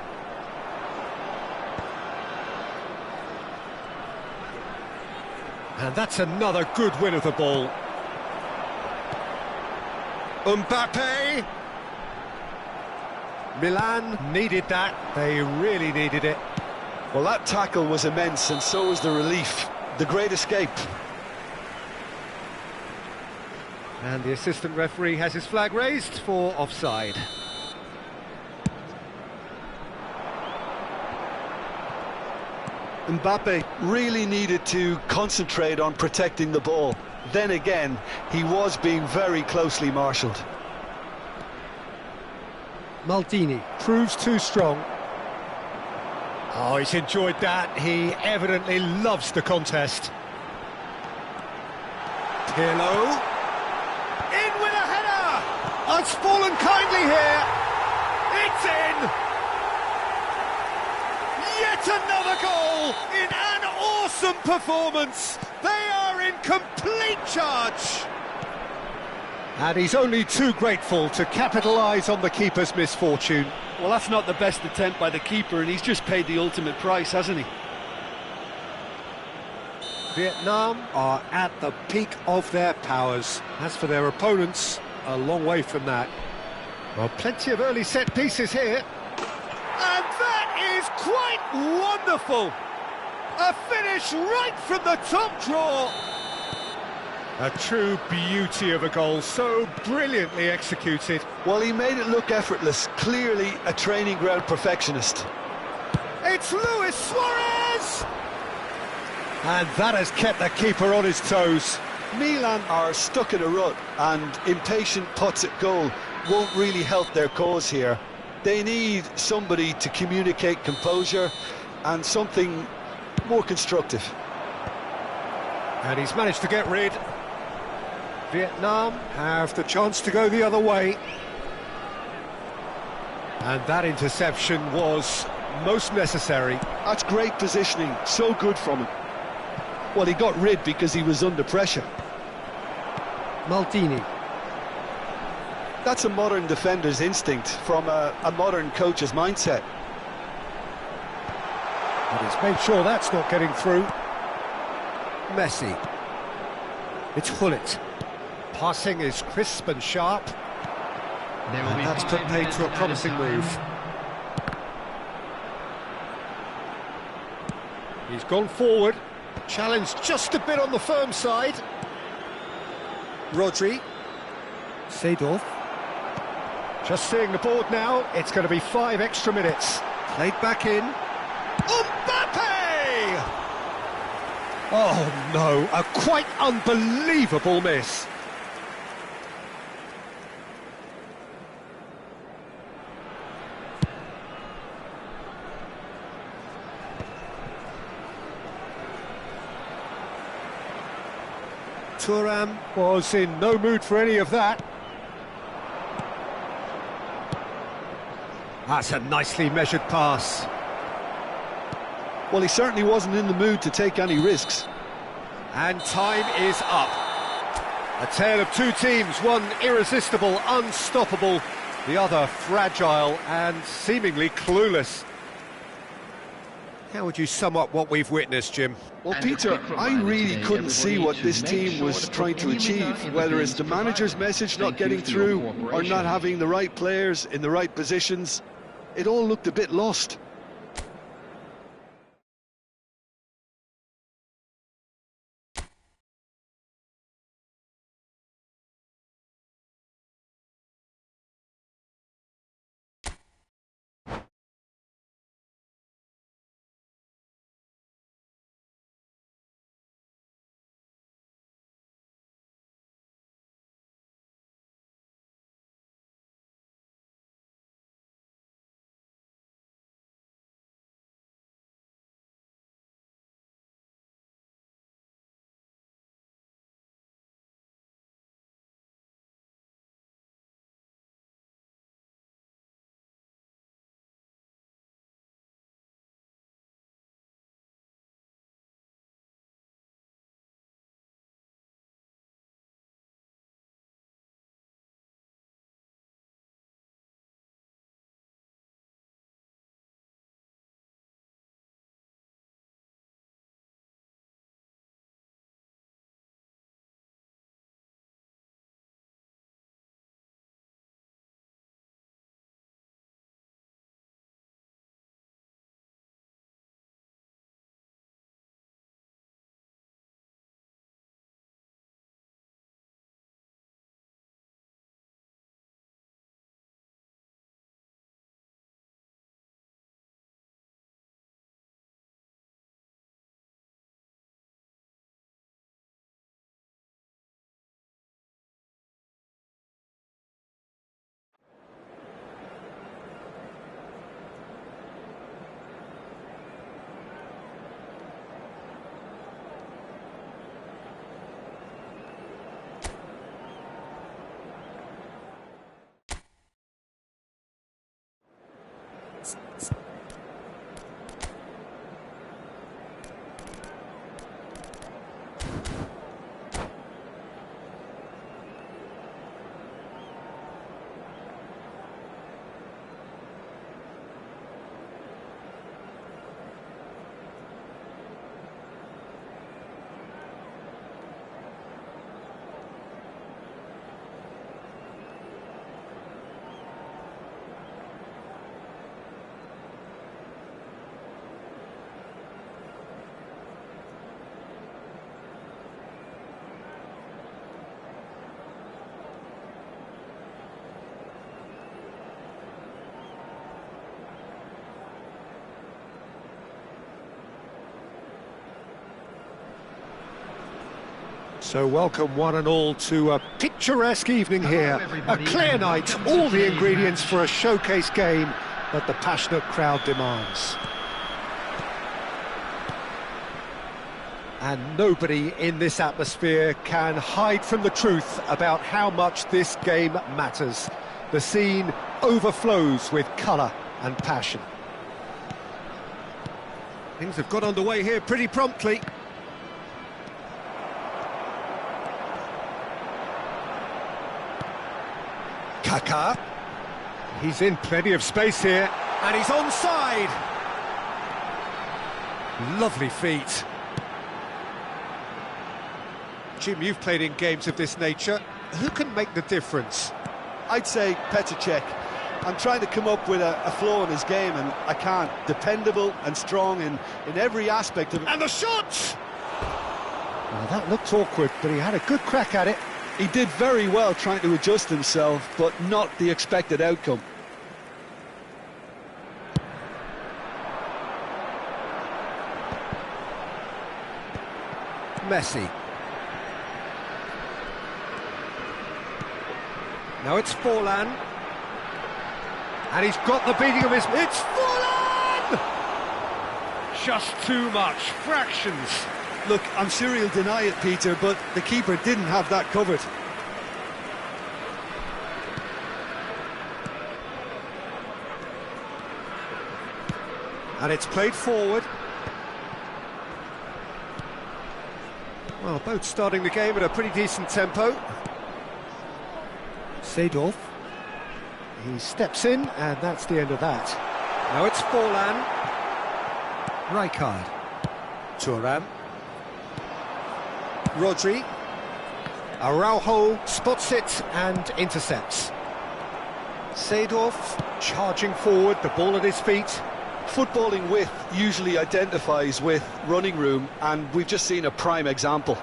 [SPEAKER 1] And that's another good win of the ball. Mbappe! Milan needed that. They really needed it.
[SPEAKER 2] Well, that tackle was immense, and so was the relief. The great escape.
[SPEAKER 1] And the assistant referee has his flag raised for offside.
[SPEAKER 2] Mbappe really needed to concentrate on protecting the ball. Then again, he was being very closely marshalled.
[SPEAKER 1] Maldini proves too strong. Oh, he's enjoyed that. He evidently loves the contest. Pirlo. In with a header! Oh, it's fallen kindly here. It's in! Yet another goal in an awesome performance. They are in complete charge. And he's only too grateful to capitalise on the keeper's misfortune.
[SPEAKER 2] Well, that's not the best attempt by the keeper, and he's just paid the ultimate price, hasn't he?
[SPEAKER 1] Vietnam are at the peak of their powers. As for their opponents, a long way from that. Well, plenty of early set pieces here. And that is quite wonderful! A finish right from the top draw! A true beauty of a goal, so brilliantly executed.
[SPEAKER 2] Well, he made it look effortless. Clearly a training ground perfectionist.
[SPEAKER 1] It's Luis Suarez! And that has kept the keeper on his toes.
[SPEAKER 2] Milan are stuck in a rut, and impatient putts at goal won't really help their cause here. They need somebody to communicate composure and something more constructive.
[SPEAKER 1] And he's managed to get rid. Vietnam have the chance to go the other way. And that interception was most necessary.
[SPEAKER 2] That's great positioning, so good from him. Well, he got rid because he was under pressure.
[SPEAKER 1] Maldini.
[SPEAKER 2] That's a modern defender's instinct from a modern coach's mindset.
[SPEAKER 1] But he's made sure that's not getting through. Messi. It's Hullet. Passing is crisp and sharp. And that's put paid to a promising move. He's gone forward. Challenged just a bit on the firm side. Rodri. Seedorf. Just seeing the board now, it's going to be 5 extra minutes. Played back in. Mbappe! Oh no, a quite unbelievable miss. Thuram was in no mood for any of that. That's a nicely measured pass.
[SPEAKER 2] Well, he certainly wasn't in the mood to take any risks.
[SPEAKER 1] And time is up. A tale of two teams, one irresistible, unstoppable, the other fragile and seemingly clueless. How would you sum up what we've witnessed, Jim?
[SPEAKER 2] Well, Peter, I really couldn't see what this team was trying to achieve, whether it's the manager's message not getting through or not having the right players in the right positions. It all looked a bit lost.
[SPEAKER 1] So welcome one and all to a picturesque evening here, a clear night, all the ingredients for a showcase game that the passionate crowd demands. And nobody in this atmosphere can hide from the truth about how much this game matters. The scene overflows with colour and passion. Things have got underway here pretty promptly. Kaká. He's in plenty of space here, and he's onside. Lovely feet. Jim, you've played in games of this nature. Who can make the difference?
[SPEAKER 2] I'd say Petr. I'm trying to come up with a flaw in his game, and I can't. Dependable and strong in every aspect of it.
[SPEAKER 1] And the shot! Well, that looked awkward, but he had a good crack at it.
[SPEAKER 2] He did very well trying to adjust himself, but not the expected outcome.
[SPEAKER 1] Messi. Now it's Forlan. And he's got the beating of his... It's Forlan! Just too much. Fractions.
[SPEAKER 2] Look, I'm sure he'll deny it, Peter, but the keeper didn't have that covered. And it's played forward.
[SPEAKER 1] Well, both starting the game at a pretty decent tempo. Seedorf. He steps in, and that's the end of that. Now it's Forlan. Rijkaard. Thuram. Rodri. Araujo spots it and intercepts. Seedorf charging forward, the ball at his feet.
[SPEAKER 2] Footballing width usually identifies with running room, and we've just seen a prime example.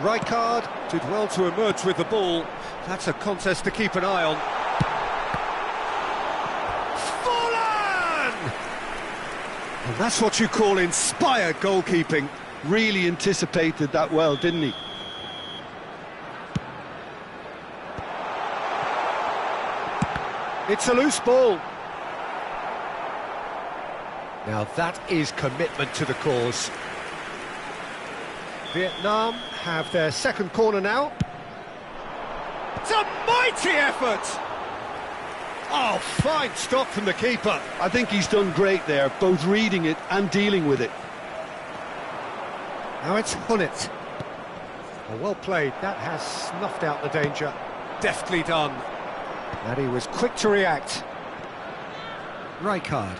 [SPEAKER 1] Rijkaard did well to emerge with the ball. That's a contest to keep an eye on. Forlan! And that's what you call inspired goalkeeping.
[SPEAKER 2] Really anticipated that well, didn't he?
[SPEAKER 1] It's a loose ball. Now that is commitment to the cause. Vietnam have their second corner now. It's a mighty effort! Oh, fine stop from the keeper.
[SPEAKER 2] I think he's done great there, both reading it and dealing with it.
[SPEAKER 1] Now it's Hunnet. Oh, well played, that has snuffed out the danger. Deftly done. And he was quick to react. Rijkaard.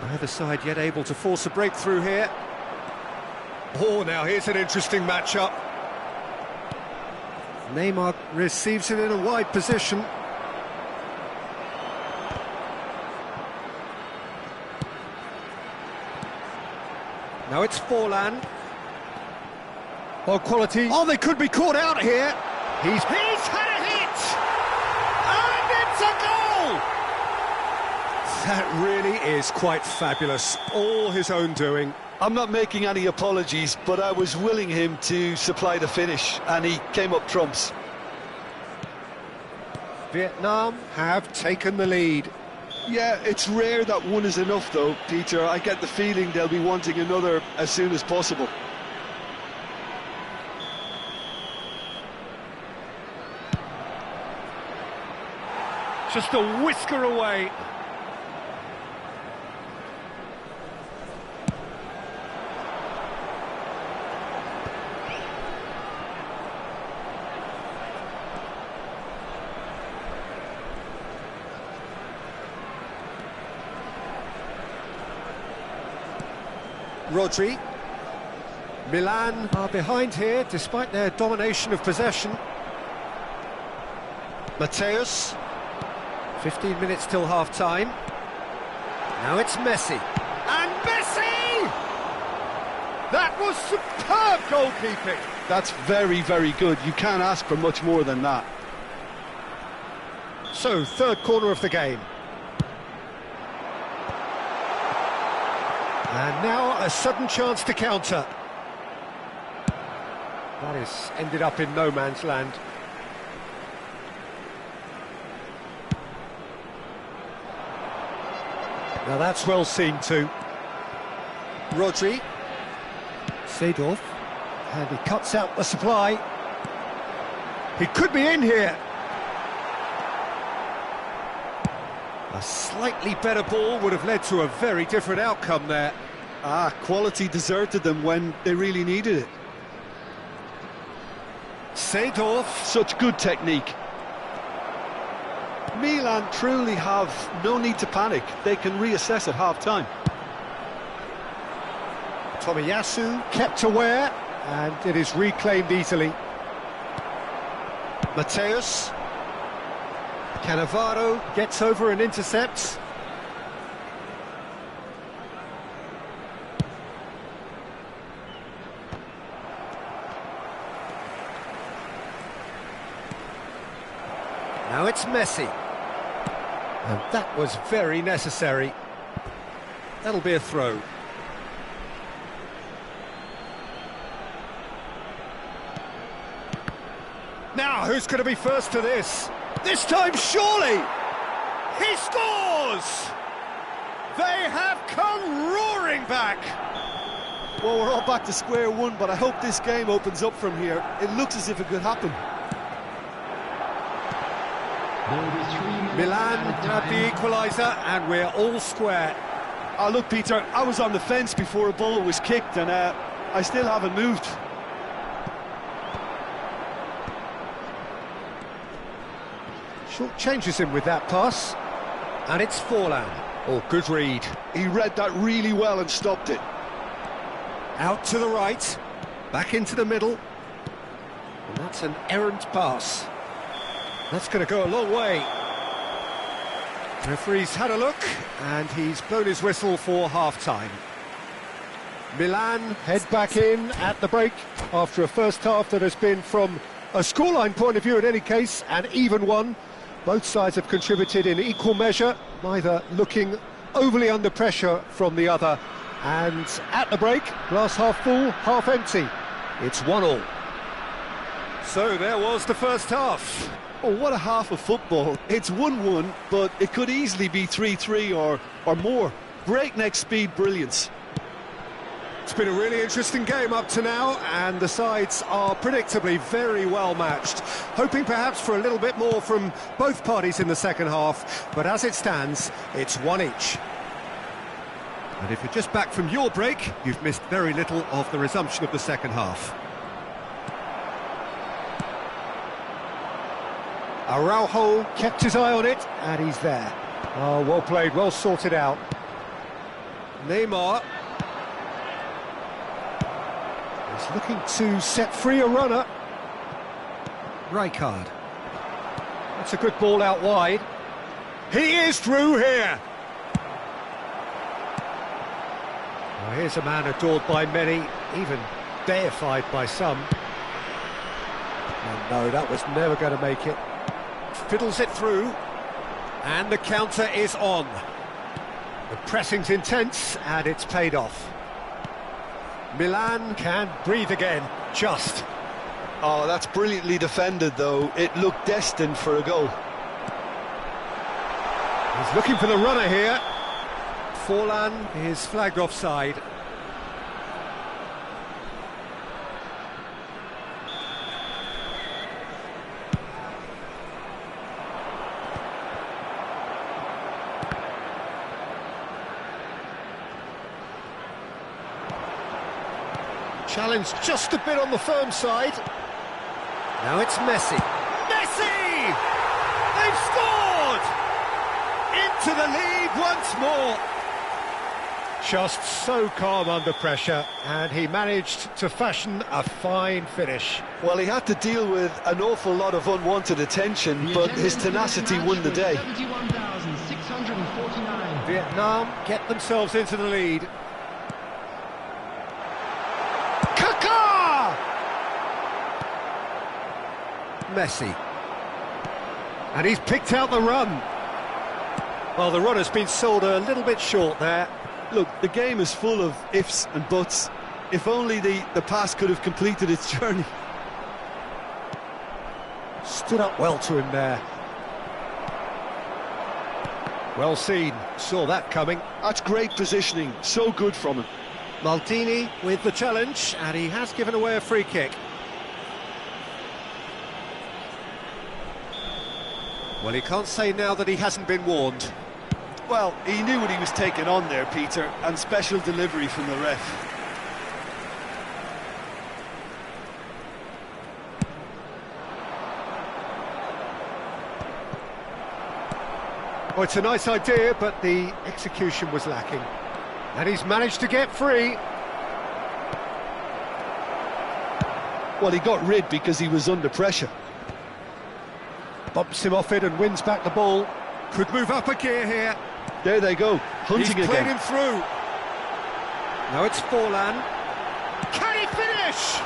[SPEAKER 1] Neither side yet able to force a breakthrough here. Oh, now here's an interesting matchup. Neymar receives it in a wide position. Now it's Forlan. Oh, quality. Oh, they could be caught out here. He's had a hit! And it's a goal! That really is quite fabulous. All his own doing.
[SPEAKER 2] I'm not making any apologies, but I was willing him to supply the finish, and he came up trumps.
[SPEAKER 1] Vietnam have taken the lead.
[SPEAKER 2] Yeah, it's rare that one is enough, though, Peter. I get the feeling they'll be wanting another as soon as possible.
[SPEAKER 1] Just a whisker away. Rodri. Milan are behind here despite their domination of possession. Mateus. 15 minutes till half-time. Now it's Messi. And Messi! That was superb goalkeeping.
[SPEAKER 2] That's very, very good. You can't ask for much more than that.
[SPEAKER 1] So, third corner of the game. And now a sudden chance to counter. That has ended up in no man's land. Now that's well seen too. Rodri. Seedorf. And he cuts out the supply. He could be in here. A slightly better ball would have led to a very different outcome there.
[SPEAKER 2] Quality deserted them when they really needed it.
[SPEAKER 1] Seedorf.
[SPEAKER 2] Such good technique. Milan truly have no need to panic. They can reassess at half-time.
[SPEAKER 1] Tomiyasu kept aware, and it is reclaimed easily. Mateus. Cannavaro gets over and intercepts. Now it's Messi. And that was very necessary. That'll be a throw. Now, who's going to be first to this? This time, surely! He scores! They have come roaring back!
[SPEAKER 2] Well, we're all back to square one, but I hope this game opens up from here. It looks as if it could happen.
[SPEAKER 3] Milan
[SPEAKER 1] have the equaliser, and we're all square.
[SPEAKER 2] Look, Peter, I was on the fence before a ball was kicked, and I still haven't moved.
[SPEAKER 1] Short changes him with that pass. And it's Forlan. Oh, good read.
[SPEAKER 2] He read that really well and stopped it.
[SPEAKER 1] Out to the right. Back into the middle. And that's an errant pass. That's going to go a long way. The referee's had a look, and he's blown his whistle for half-time. Milan head back in at the break after a first half that has been, from a scoreline point of view in any case, an even one. Both sides have contributed in equal measure, neither looking overly under pressure from the other. And at the break, glass half full, half empty. It's 1-1. So there was the first half.
[SPEAKER 2] Oh, what a half of football. It's 1-1, but it could easily be 3-3 or more. Breakneck speed brilliance.
[SPEAKER 1] It's been a really interesting game up to now, and the sides are predictably very well matched. Hoping perhaps for a little bit more from both parties in the second half, but as it stands, it's one each. And if you're just back from your break, you've missed very little of the resumption of the second half. Araujo kept his eye on it, and he's there. Oh, well played, well sorted out. Neymar. He's looking to set free a runner. Rijkaard. That's a good ball out wide. He is through here. Well, here's a man adored by many, even deified by some. Oh no, that was never going to make it. Fiddles it through, and the counter is on. The pressing's intense, and it's paid off. Milan can breathe again, just.
[SPEAKER 2] Oh, that's brilliantly defended, though. It looked destined for a goal.
[SPEAKER 1] He's looking for the runner here. Forlan is flagged offside. Challenge just a bit on the firm side. Now it's Messi. Messi! They've scored! Into the lead once more. Just so calm under pressure, and he managed to fashion a fine finish.
[SPEAKER 2] Well, he had to deal with an awful lot of unwanted attention, but his tenacity won the day.
[SPEAKER 3] 71,649.
[SPEAKER 1] Vietnam get themselves into the lead. Messi, and he's picked out the run. Well, the run has been sold a little bit short there.
[SPEAKER 2] Look, the game is full of ifs and buts. If only the pass could have completed its journey.
[SPEAKER 1] Stood up well to him there. Well seen, saw that coming.
[SPEAKER 2] That's great positioning, so good from him.
[SPEAKER 1] Maldini with the challenge, and he has given away a free kick. Well, he can't say now that he hasn't been warned.
[SPEAKER 2] Well, he knew what he was taking on there, Peter, and special delivery from the ref.
[SPEAKER 1] Oh, it's a nice idea, but the execution was lacking. And he's managed to get free.
[SPEAKER 2] Well, he got rid because he was under pressure.
[SPEAKER 1] Bumps him off it and wins back the ball. Could move up a gear here.
[SPEAKER 2] There they go, hunting
[SPEAKER 1] He's played
[SPEAKER 2] again.
[SPEAKER 1] him through. Now it's Forlan. Can he finish?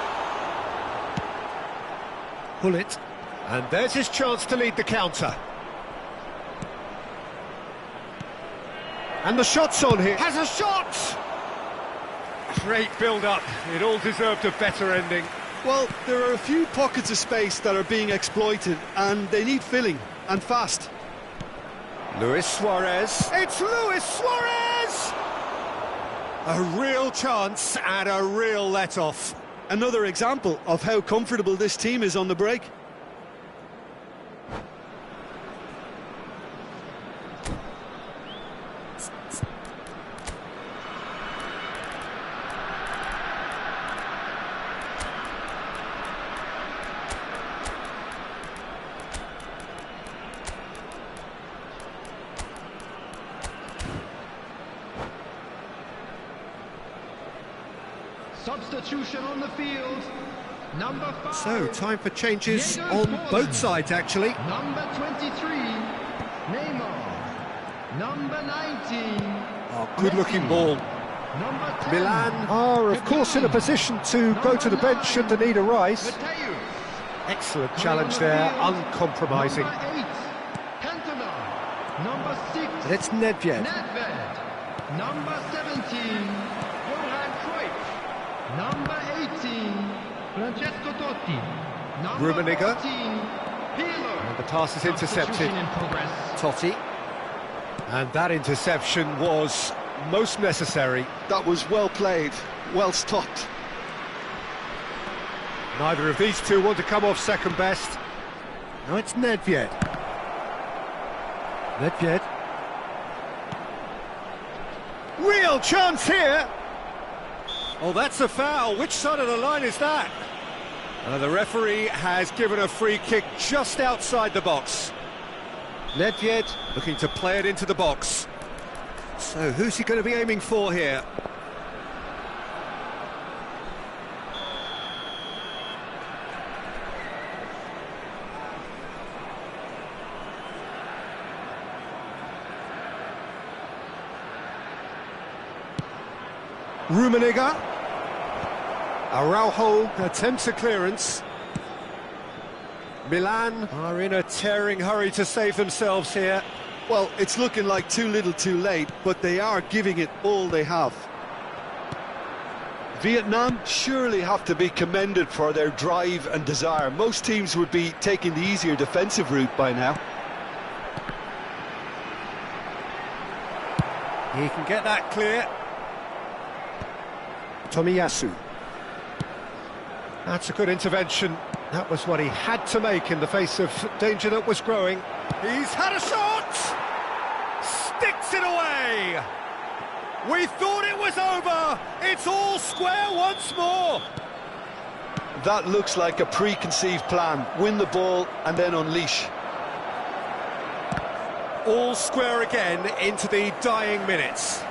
[SPEAKER 1] Pull it. And there's his chance to lead the counter. And the shot's on here. Has a shot! Great build-up. It all deserved a better ending.
[SPEAKER 2] Well, there are a few pockets of space that are being exploited, and they need filling, and fast.
[SPEAKER 1] Luis Suarez. It's Luis Suarez! A real chance and a real let-off.
[SPEAKER 2] Another example of how comfortable this team is on the break.
[SPEAKER 3] Substitution on the field. Number 5.
[SPEAKER 1] So, time for changes on both sides, actually.
[SPEAKER 3] Number 23, Neymar. Number 19.
[SPEAKER 1] Oh, good-looking ball.
[SPEAKER 3] Number 10,
[SPEAKER 1] Milan are, of course, in a position to go to the bench should the need arise.
[SPEAKER 3] Matthew.
[SPEAKER 1] Excellent challenge there, uncompromising.
[SPEAKER 3] Number 8, Cantona. Number 6,
[SPEAKER 1] And it's Nedved.
[SPEAKER 3] Nedved. Number 17, Johan Cruyff. Number 18, Francesco Totti. Number
[SPEAKER 1] Rummenigge.
[SPEAKER 3] 14, Pirlo.
[SPEAKER 1] And the pass is intercepted.
[SPEAKER 3] Substitution in progress.
[SPEAKER 1] Totti. And that interception was most necessary.
[SPEAKER 2] That was well played, well stopped.
[SPEAKER 1] Neither of these two want to come off second best. Now it's Nedved. Nedved. Real chance here. Oh, that's a foul. Which side of the line is that? The referee has given a free kick just outside the box. Nedved looking to play it into the box. So who's he going to be aiming for here? Rummenigge. Araujo attempts a clearance. Milan are in a tearing hurry to save themselves here.
[SPEAKER 2] Well, it's looking like too little too late, but they are giving it all they have. Vietnam surely have to be commended for their drive and desire. Most teams would be taking the easier defensive route by now.
[SPEAKER 1] He can get that clear. Tomiyasu. That's a good intervention. That was what he had to make in the face of danger that was growing. He's had a shot! Sticks it away! We thought it was over! It's all square once more!
[SPEAKER 2] That looks like a preconceived plan. Win the ball and then unleash.
[SPEAKER 1] All square again into the dying minutes.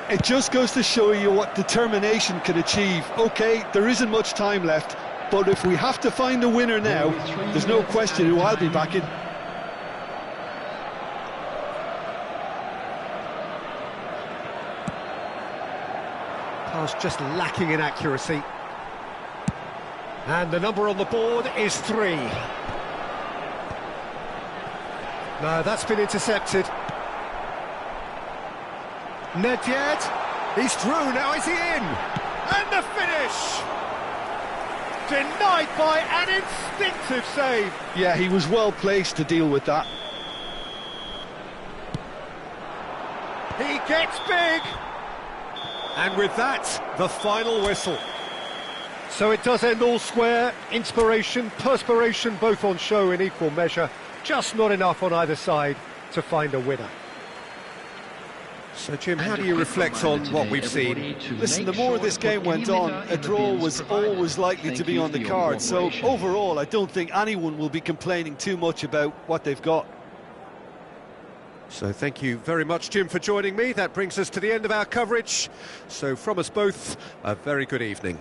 [SPEAKER 2] It just goes to show you what determination can achieve. OK, there isn't much time left, but if we have to find a winner now, there's no question who I'll be backing.
[SPEAKER 1] Pass just lacking in accuracy. And the number on the board is 3. No, that's been intercepted. Nedved, he's through, now is he in? And the finish! Denied by an instinctive save.
[SPEAKER 2] Yeah, he was well placed to deal with that.
[SPEAKER 1] He gets big! And with that, the final whistle. So it does end all square. Inspiration, perspiration, both on show in equal measure. Just not enough on either side to find a winner. So, Jim, how do you reflect on what we've seen?
[SPEAKER 2] Listen, the more this game went on, a draw was always likely to be on the card. So, overall, I don't think anyone will be complaining too much about what they've got.
[SPEAKER 1] So thank you very much, Jim, for joining me. That brings us to the end of our coverage. So from us both, a very good evening.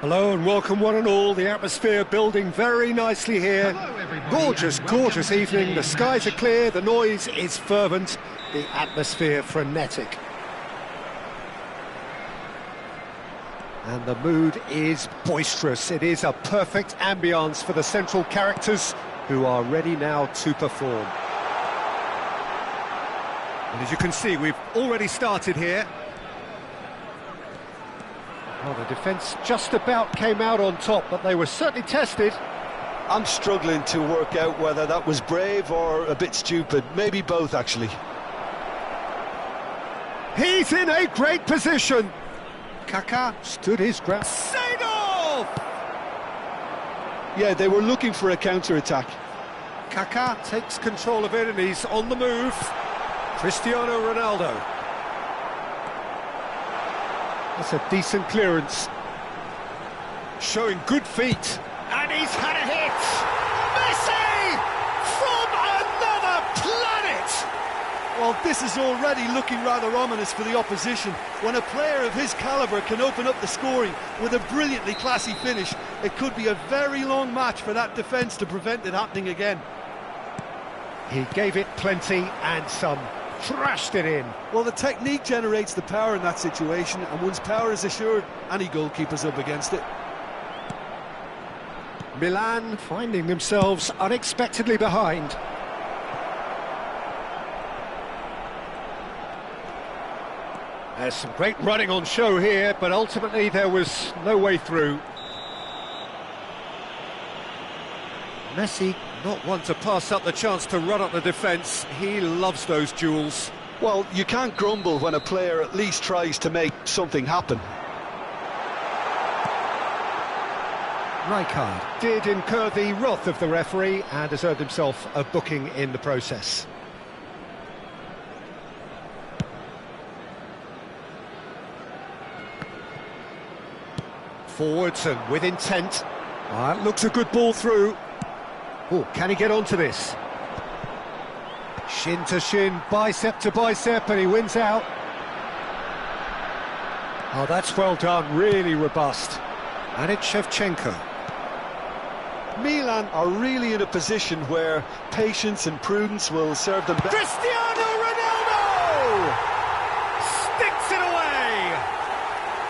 [SPEAKER 1] Hello and welcome one and all. The atmosphere building very nicely here. Gorgeous, gorgeous evening. The skies are clear, the noise is fervent, the atmosphere frenetic. And the mood is boisterous. It is a perfect ambience for the central characters who are ready now to perform. And as you can see, we've already started here. Well, the defence just about came out on top, but they were certainly tested.
[SPEAKER 2] I'm struggling to work out whether that was brave or a bit stupid. Maybe both, actually.
[SPEAKER 1] He's in a great position. Kaká stood his ground. Seedorf!
[SPEAKER 2] Yeah, they were looking for a counter-attack.
[SPEAKER 1] Kaká takes control of it and he's on the move. Cristiano Ronaldo. That's a decent clearance. Showing good feet. And he's had a hit! Messi! From another planet!
[SPEAKER 2] Well, this is already looking rather ominous for the opposition. When a player of his calibre can open up the scoring with a brilliantly classy finish, it could be a very long match for that defence to prevent it happening again.
[SPEAKER 1] He gave it plenty and some. Thrashed it in.
[SPEAKER 2] Well, the technique generates the power in that situation, and once power is assured, any goalkeeper's up against it.
[SPEAKER 1] Milan finding themselves unexpectedly behind. There's some great running on show here, but ultimately there was no way through. Messi, not one to pass up the chance to run up the defence. He loves those duels.
[SPEAKER 2] Well, you can't grumble when a player at least tries to make something happen.
[SPEAKER 1] Rijkaard did incur the wrath of the referee and has earned himself a booking in the process. Forwards and with intent. That looks a good ball through. Oh, can he get onto this? Shin to shin, bicep to bicep, and he wins out. Oh, that's well done, really robust. And it's Shevchenko.
[SPEAKER 2] Milan are really in a position where patience and prudence will serve them better.
[SPEAKER 1] Cristiano Ronaldo! Sticks it away!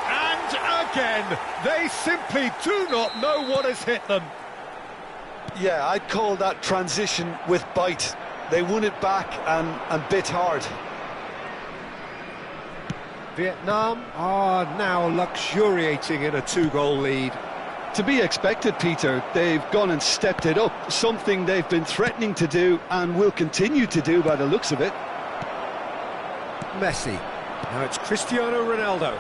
[SPEAKER 1] And again, they simply do not know what has hit them.
[SPEAKER 2] Yeah, I'd call that transition with bite. They won it back and bit hard.
[SPEAKER 1] Vietnam are now luxuriating in a two-goal lead.
[SPEAKER 2] To be expected, Peter. They've gone and stepped it up, something they've been threatening to do and will continue to do by the looks of it.
[SPEAKER 1] Messi. Now it's Cristiano Ronaldo.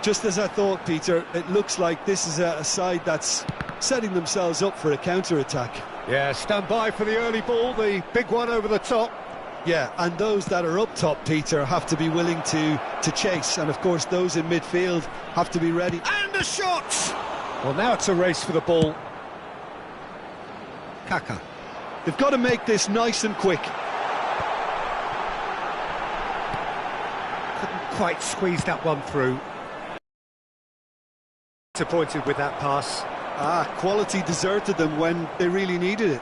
[SPEAKER 2] Just as I thought, Peter, it looks like this is a side that's setting themselves up for a counter-attack.
[SPEAKER 1] Yeah, stand by for the early ball, the big one over the top.
[SPEAKER 2] Yeah, and those that are up top, Peter, have to be willing to chase, and of course those in midfield have to be ready.
[SPEAKER 1] And a shot! Well, now it's a race for the ball. Kaká.
[SPEAKER 2] They've got to make this nice and quick.
[SPEAKER 1] Couldn't quite squeeze that one through. Disappointed with that pass.
[SPEAKER 2] Quality deserted them when they really needed it.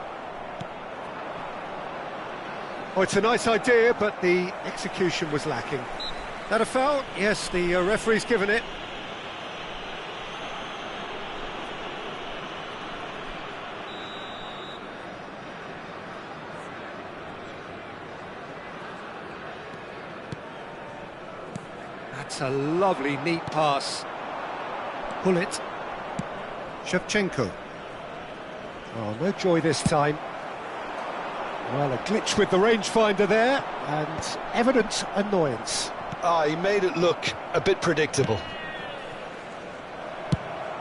[SPEAKER 1] Oh, it's a nice idea, but the execution was lacking. That a foul? Yes, the referee's given it. That's a lovely, neat pass. Pull it. Shevchenko. Oh, no joy this time. Well, a glitch with the rangefinder there, and evident annoyance.
[SPEAKER 2] He made it look a bit predictable.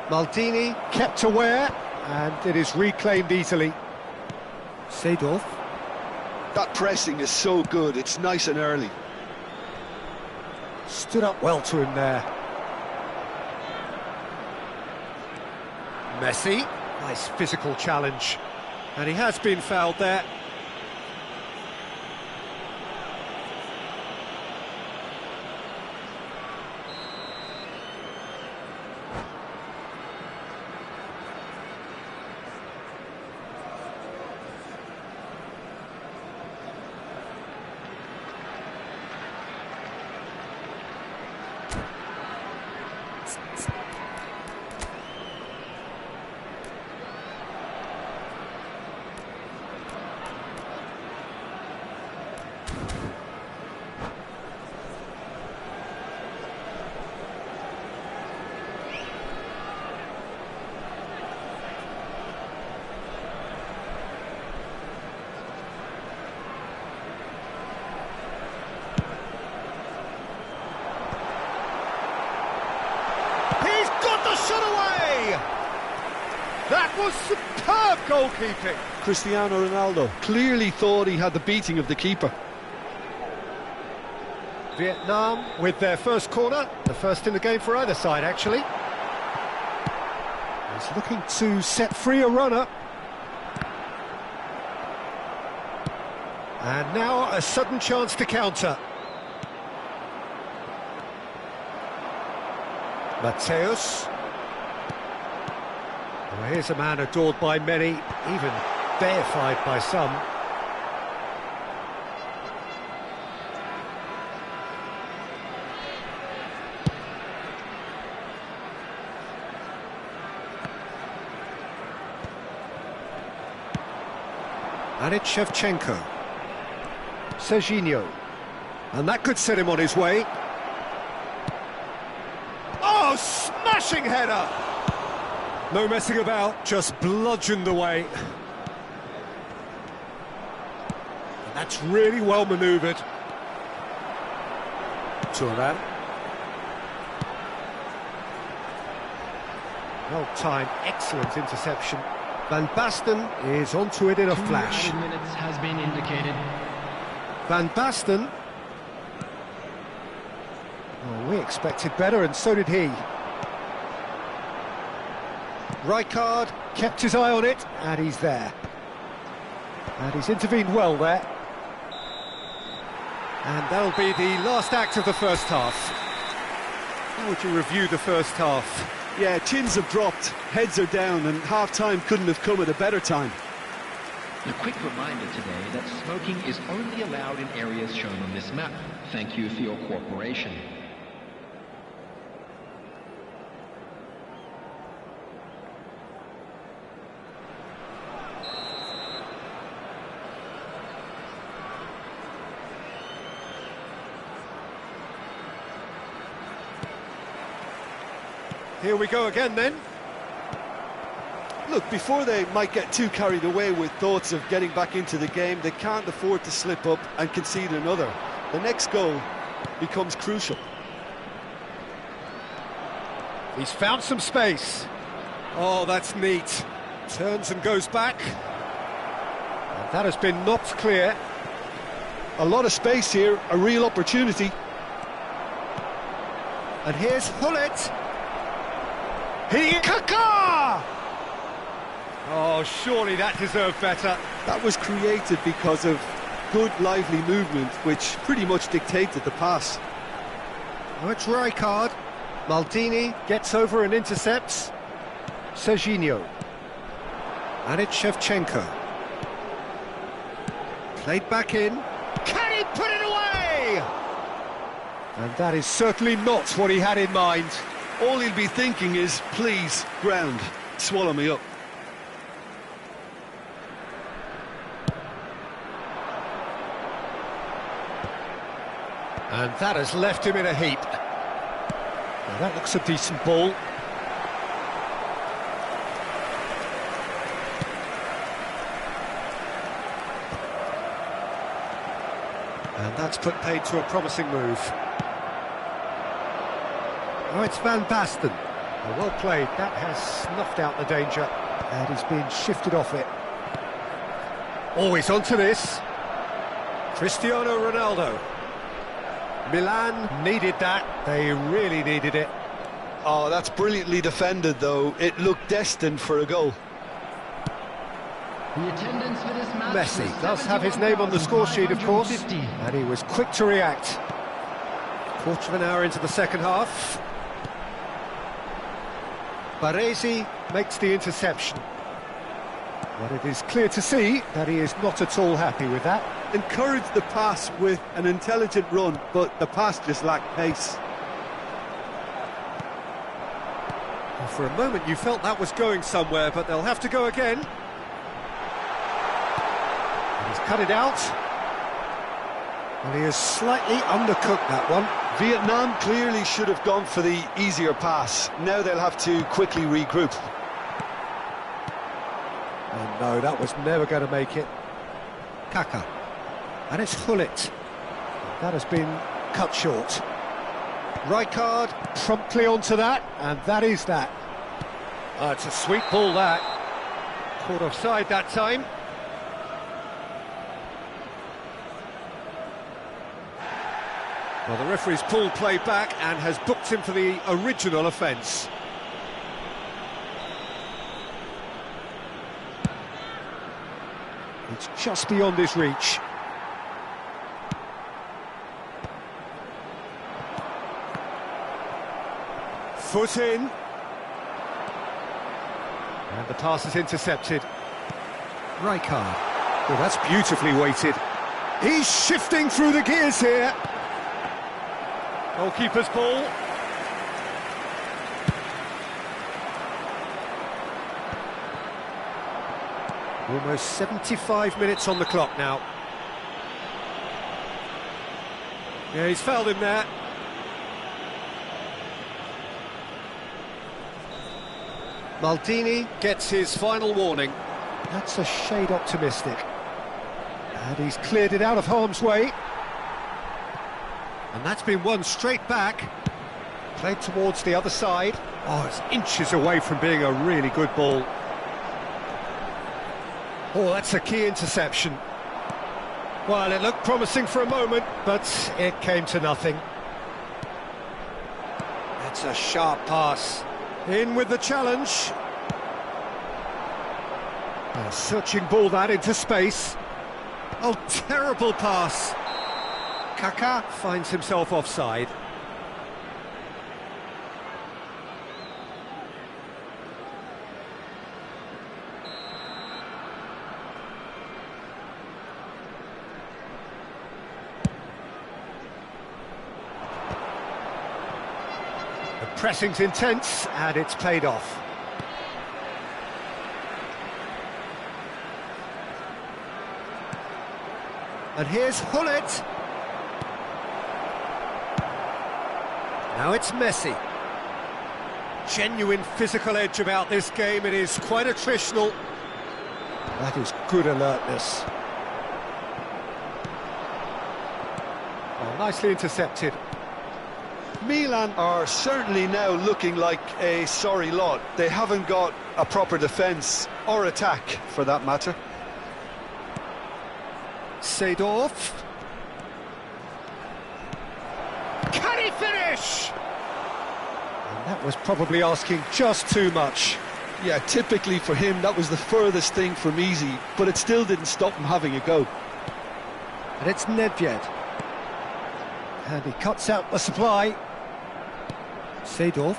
[SPEAKER 1] Maldini kept aware, and it is reclaimed easily. Seedorf.
[SPEAKER 2] That pressing is so good, it's nice and early.
[SPEAKER 1] Stood up well to him there. Messi, nice physical challenge. And he has been fouled there. Shot away! That was superb goalkeeping.
[SPEAKER 2] Cristiano Ronaldo clearly thought he had the beating of the keeper.
[SPEAKER 1] Vietnam with their first corner, the first in the game for either side actually. He's looking to set free a runner. And now a sudden chance to counter. Mateus. Well, here's a man adored by many, even deified by some. And it's Shevchenko. Serginho. And that could set him on his way. Oh, smashing header! No messing about, just bludgeoned away. And that's really well manoeuvred. Turan. Well timed, excellent interception. Van Basten is onto it in a flash.
[SPEAKER 3] 2 minutes has been indicated.
[SPEAKER 1] Van Basten. Oh, we expected better, and so did he. Rijkaard kept his eye on it, and he's there. And he's intervened well there. And that'll be the last act of the first half. How would you review the first half?
[SPEAKER 2] Yeah, chins have dropped, heads are down, and half-time couldn't have come at a better time.
[SPEAKER 4] A quick reminder today that smoking is only allowed in areas shown on this map. Thank you for your cooperation.
[SPEAKER 1] Here we go again then.
[SPEAKER 2] Look, before they might get too carried away with thoughts of getting back into the game, they can't afford to slip up and concede another. The next goal becomes crucial.
[SPEAKER 1] He's found some space. Oh, that's neat. Turns and goes back. And that has been knocked clear.
[SPEAKER 2] A lot of space here, a real opportunity.
[SPEAKER 1] And here's Hullet. Kaka! Oh, surely that deserved better.
[SPEAKER 2] That was created because of good, lively movement, which pretty much dictated the pass.
[SPEAKER 1] Now it's Rijkaard. Maldini gets over and intercepts. Serginho. And it's Shevchenko. Played back in. Can he put it away? And that is certainly not what he had in mind.
[SPEAKER 2] All he'll be thinking is, please, ground, swallow me up.
[SPEAKER 1] And that has left him in a heap. Now that looks a decent ball. And that's put paid to a promising move. Oh, it's Van Basten. Well played. That has snuffed out the danger. And he's been shifted off it. Always onto this. Cristiano Ronaldo. Milan needed that. They really needed it.
[SPEAKER 2] Oh, that's brilliantly defended, though. It looked destined for a goal.
[SPEAKER 3] The attendance for this match
[SPEAKER 1] Messi does have his name on the score sheet, of course, and he was quick to react. Quarter of an hour into the second half. Baresi makes the interception. But it is clear to see that he is not at all happy with that.
[SPEAKER 2] Encouraged the pass with an intelligent run, but the pass just lacked pace.
[SPEAKER 1] Well, for a moment you felt that was going somewhere, but they'll have to go again. And he's cut it out. Well, he has slightly undercooked that one.
[SPEAKER 2] Vietnam clearly should have gone for the easier pass. Now they'll have to quickly regroup.
[SPEAKER 1] Oh no, that was never going to make it. Kaka. And it's Hullet. That has been cut short. Rijkaard promptly onto that, and that is that. Oh, it's a sweet ball, that. Caught offside that time. Well, the referee's pulled play back and has booked him for the original offence. It's just beyond his reach. Foot in. And the pass is intercepted. Rijkaard. Oh, that's beautifully weighted. He's shifting through the gears here. Goalkeeper's ball. Almost 75 minutes on the clock now. Yeah, he's fouled him there. Maldini gets his final warning. That's a shade optimistic. And he's cleared it out of harm's way. And that's been won straight back. Played towards the other side. Oh, it's inches away from being a really good ball. Oh, that's a key interception. Well, it looked promising for a moment, but it came to nothing. That's a sharp pass. In with the challenge. A searching ball that into space. Oh, terrible pass. Kaka finds himself offside. The pressing's intense and it's paid off. And here's Hullet. Now it's Messi. Genuine physical edge about this game. It is quite attritional. That is good alertness. Oh, nicely intercepted.
[SPEAKER 2] Milan are certainly now looking like a sorry lot. They haven't got a proper defence, or attack, for that matter.
[SPEAKER 1] Seedorf. Can he finish? And that was probably asking just too much.
[SPEAKER 2] Yeah, typically for him, that was the furthest thing from easy, but it still didn't stop him having a go.
[SPEAKER 1] And it's Nedved. And he cuts out the supply. Seedorf.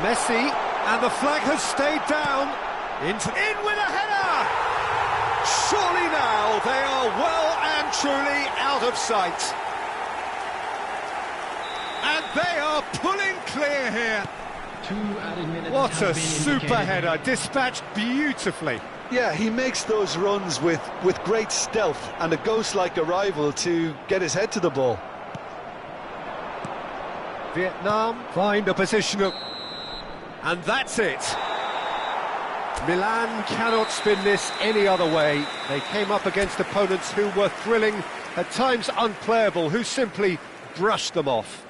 [SPEAKER 1] Messi, and the flag has stayed down. In with a header! Surely now they are well and truly out of sight. And they are pulling clear here.
[SPEAKER 3] 2 added minutes.
[SPEAKER 1] What a super header, dispatched beautifully.
[SPEAKER 2] Yeah, he makes those runs with great stealth and a ghost-like arrival to get his head to the ball.
[SPEAKER 1] Vietnam find a position of... And that's it. Milan cannot spin this any other way. They came up against opponents who were thrilling, at times unplayable, who simply brushed them off.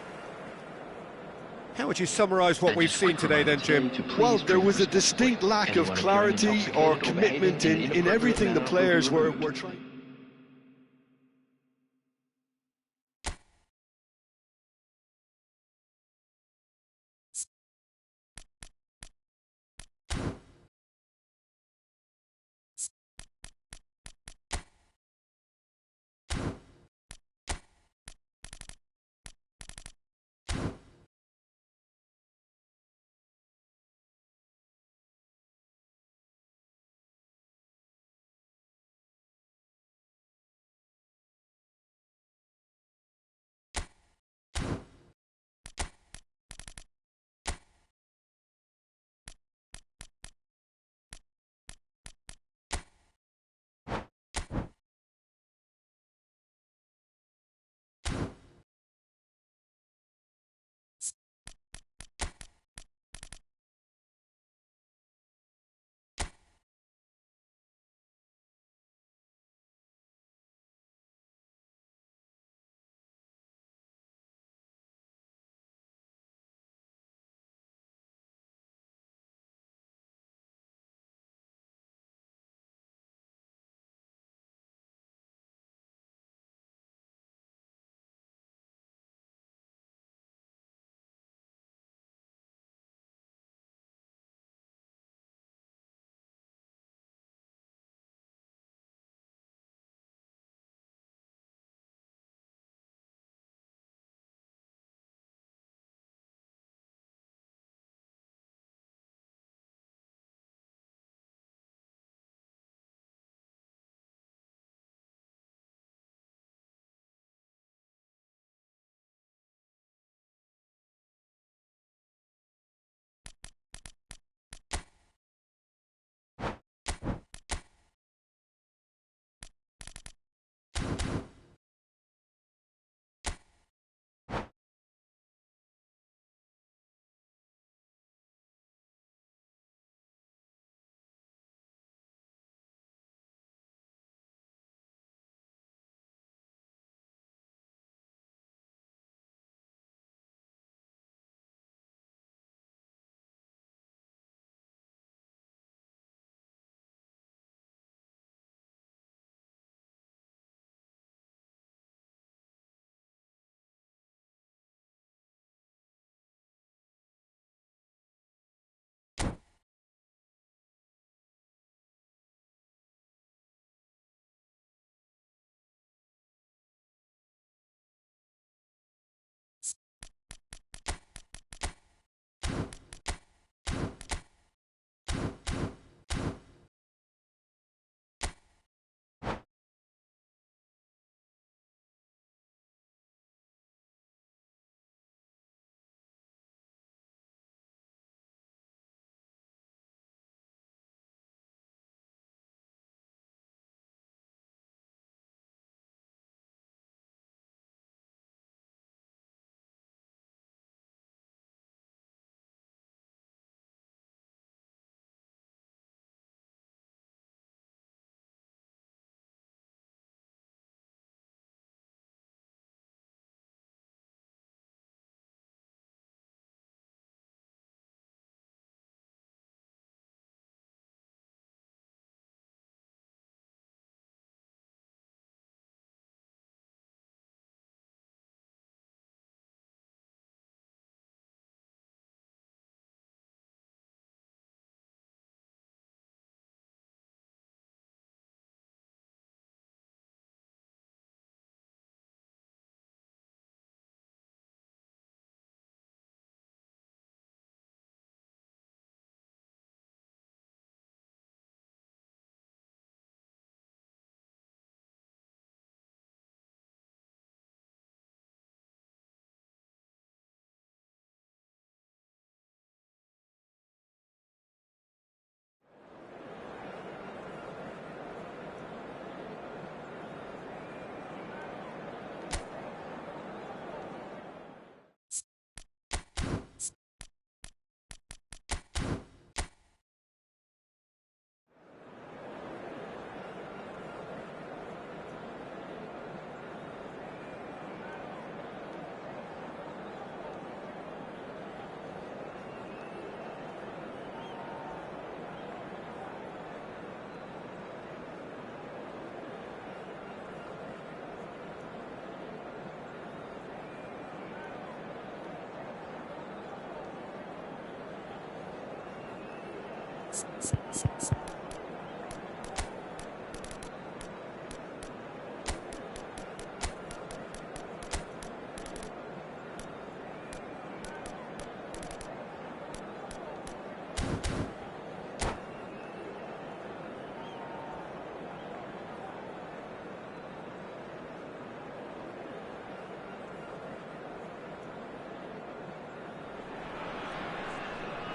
[SPEAKER 1] How would you summarise what we've seen today then, Jim?
[SPEAKER 2] Well, there was a distinct lack of clarity or commitment in everything the players were trying.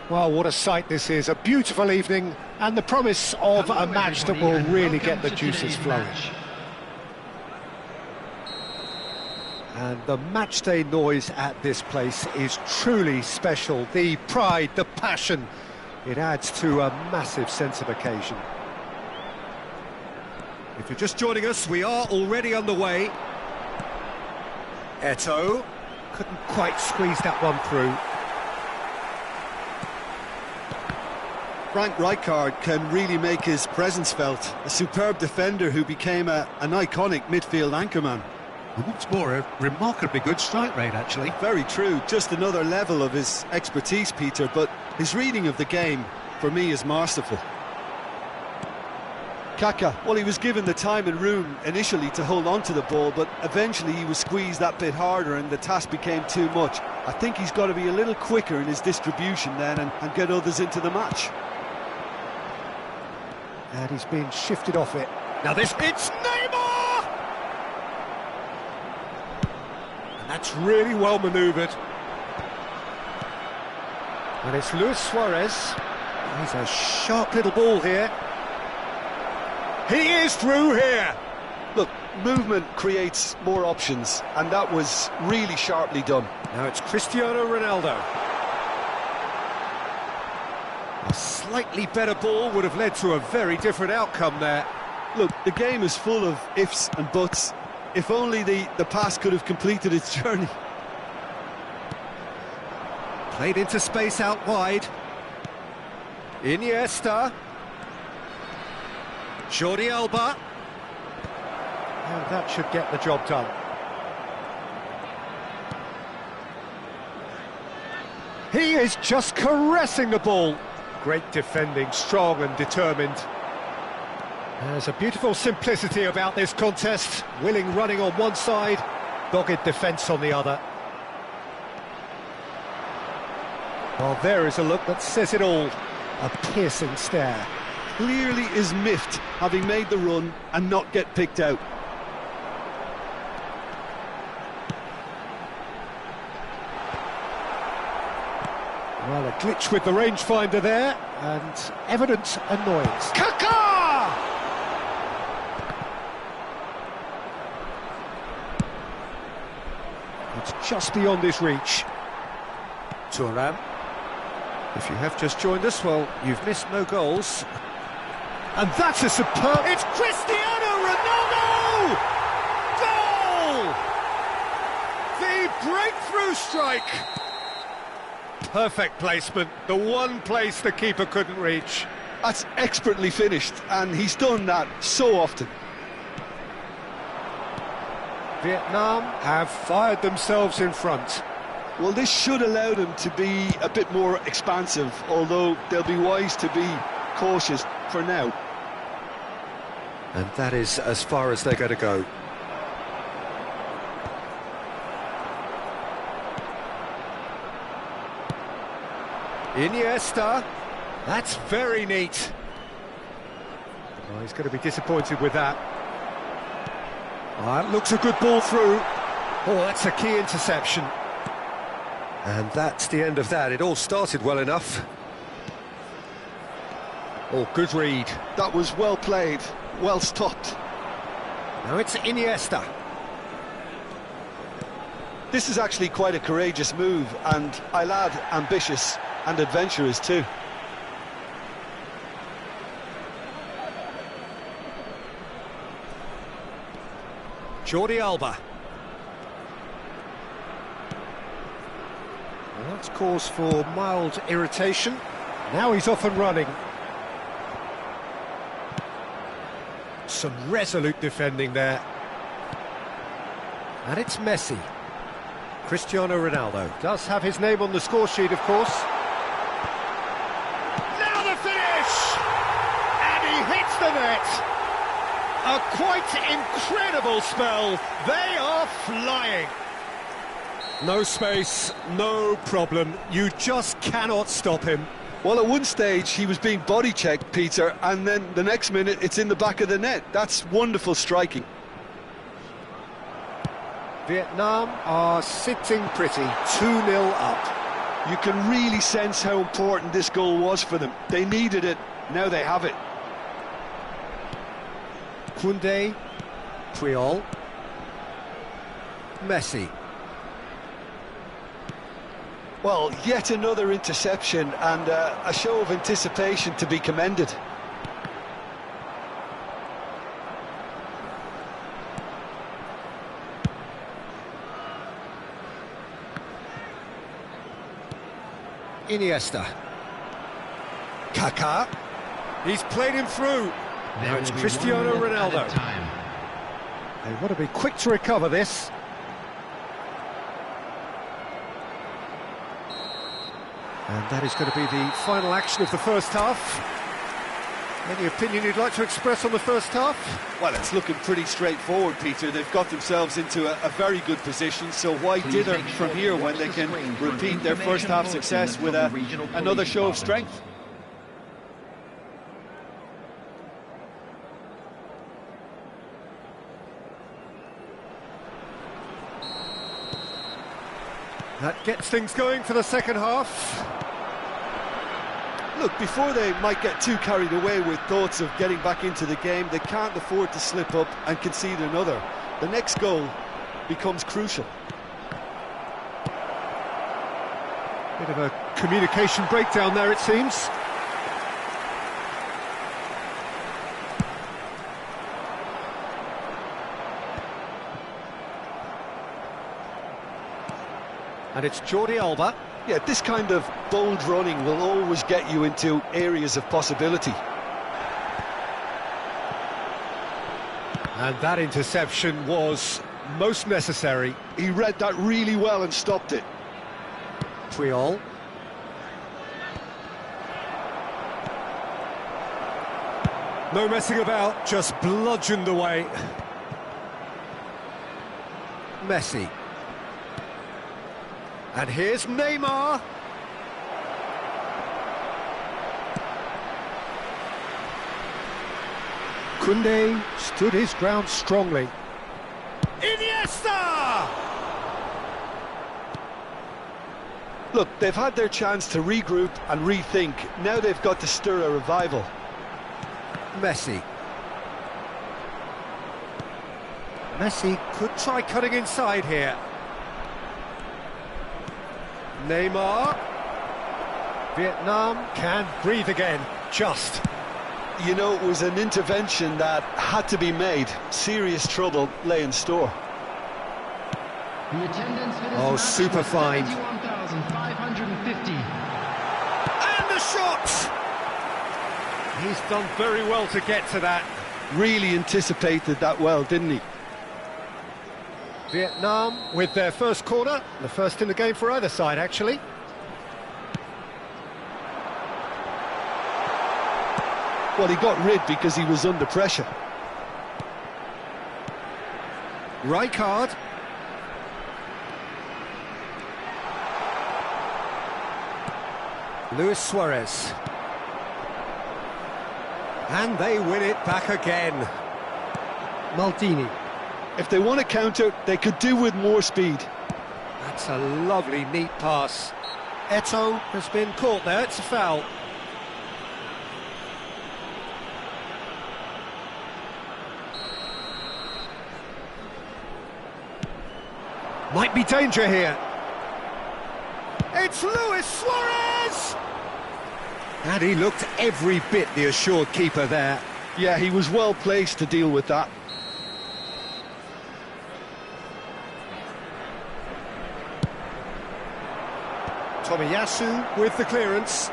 [SPEAKER 1] Well, what a sight this is. A beautiful evening and the promise of a match that will really get the juices flowing. And the matchday noise at this place is truly special. The pride, the passion, it adds to a massive sense of occasion. If you're just joining us, we are already underway. Eto'o couldn't quite squeeze that one through.
[SPEAKER 2] Frank Rijkaard can really make his presence felt. A superb defender who became an iconic midfield anchorman.
[SPEAKER 5] And what's more, a remarkably good strike rate, actually.
[SPEAKER 2] Very true, just another level of his expertise, Peter, but his reading of the game, for me, is masterful. Kaka, well, he was given the time and room initially to hold on to the ball, but eventually he was squeezed that bit harder and the task became too much. I think he's got to be a little quicker in his distribution then and get others into the match.
[SPEAKER 1] And he's been shifted off it. Now it's Neymar! And that's really well manoeuvred. And it's Luis Suarez. He's a sharp little ball here. He is through here!
[SPEAKER 2] Look, movement creates more options, and that was really sharply done.
[SPEAKER 1] Now it's Cristiano Ronaldo. A slightly better ball would have led to a very different outcome there.
[SPEAKER 2] Look, the game is full of ifs and buts. If only the pass could have completed its journey.
[SPEAKER 1] Played into space out wide. Iniesta. Jordi Alba. And that should get the job done. He is just caressing the ball. Great defending, strong and determined. There's a beautiful simplicity about this contest. Willing running on one side, dogged defence on the other. Well, there is a look that says it all. A piercing stare.
[SPEAKER 2] Clearly is miffed, having made the run and not get picked out.
[SPEAKER 1] Well, a glitch with the rangefinder there, and evident annoyance. Kaka! It's just beyond his reach. Thuram. If you have just joined us, well, you've missed no goals. And that's a superb... It's Cristiano Ronaldo! Goal! The breakthrough strike! Perfect placement, the one place the keeper couldn't reach.
[SPEAKER 2] That's expertly finished, and he's done that so often.
[SPEAKER 1] Vietnam have fired themselves in front.
[SPEAKER 2] Well, this should allow them to be a bit more expansive, although they'll be wise to be cautious for now.
[SPEAKER 1] And that is as far as they're going to go. Iniesta, that's very neat. Oh, he's going to be disappointed with that. Oh, that looks a good ball through. Oh, that's a key interception. And that's the end of that. It all started well enough. Oh, good read.
[SPEAKER 2] That was well played, well stopped.
[SPEAKER 1] Now it's Iniesta.
[SPEAKER 2] This is actually quite a courageous move, and I'll add ambitious and adventurous too.
[SPEAKER 1] Jordi Alba. Well, that's cause for mild irritation. Now he's off and running. Some resolute defending there. And it's Messi. Cristiano Ronaldo does have his name on the score sheet, of course. Now the finish! net. A quite incredible spell. They are flying. No space, no problem. You just cannot stop him.
[SPEAKER 2] Well, at one stage he was being body checked, Peter, and then the next minute it's in the back of the net. That's wonderful striking.
[SPEAKER 1] Vietnam are sitting pretty, 2-0 up.
[SPEAKER 2] You can really sense how important this goal was for them. They needed it, now they have it.
[SPEAKER 1] Koundé, Puyol, Messi.
[SPEAKER 2] Well, yet another interception and a show of anticipation to be commended.
[SPEAKER 1] Iniesta. Kaká. He's played him through. Now it's Cristiano Ronaldo. They want to be quick to recover this. And that is going to be the final action of the first half. Any opinion you'd like to express on the first half?
[SPEAKER 2] Well, it's looking pretty straightforward, Peter. They've got themselves into a very good position, so why dither from here when they can repeat their first half success with another show of strength?
[SPEAKER 1] That gets things going for the second half.
[SPEAKER 2] Look, before they might get too carried away with thoughts of getting back into the game, they can't afford to slip up and concede another. The next goal becomes crucial.
[SPEAKER 1] Bit of a communication breakdown there, it seems. And it's Jordi Alba.
[SPEAKER 2] Yeah, this kind of bold running will always get you into areas of possibility.
[SPEAKER 1] And that interception was most necessary.
[SPEAKER 2] He read that really well and stopped it.
[SPEAKER 1] Puyol. No messing about, just bludgeoned away. Messi. And here's Neymar. Koundé stood his ground strongly. Iniesta!
[SPEAKER 2] Look, they've had their chance to regroup and rethink. Now they've got to stir a revival.
[SPEAKER 1] Messi. Messi could try cutting inside here. Neymar. Vietnam can breathe again, just.
[SPEAKER 2] You know, it was an intervention that had to be made. Serious trouble lay in store.
[SPEAKER 1] Oh, super fine.
[SPEAKER 3] 51,550.
[SPEAKER 1] And the shot! He's done very well to get to that.
[SPEAKER 2] Really anticipated that well, didn't he?
[SPEAKER 1] Vietnam with their first corner, the first in the game for either side, actually.
[SPEAKER 2] Well, he got rid because he was under pressure.
[SPEAKER 1] Rijkaard. Luis Suarez. And they win it back again. Maldini.
[SPEAKER 2] If they want to counter, they could do with more speed.
[SPEAKER 1] That's a lovely, neat pass. Eto'o has been caught there, it's a foul. Might be danger here. It's Luis Suarez! And he looked every bit the assured keeper there.
[SPEAKER 2] Yeah, he was well placed to deal with that.
[SPEAKER 1] Tomiyasu with the clearance.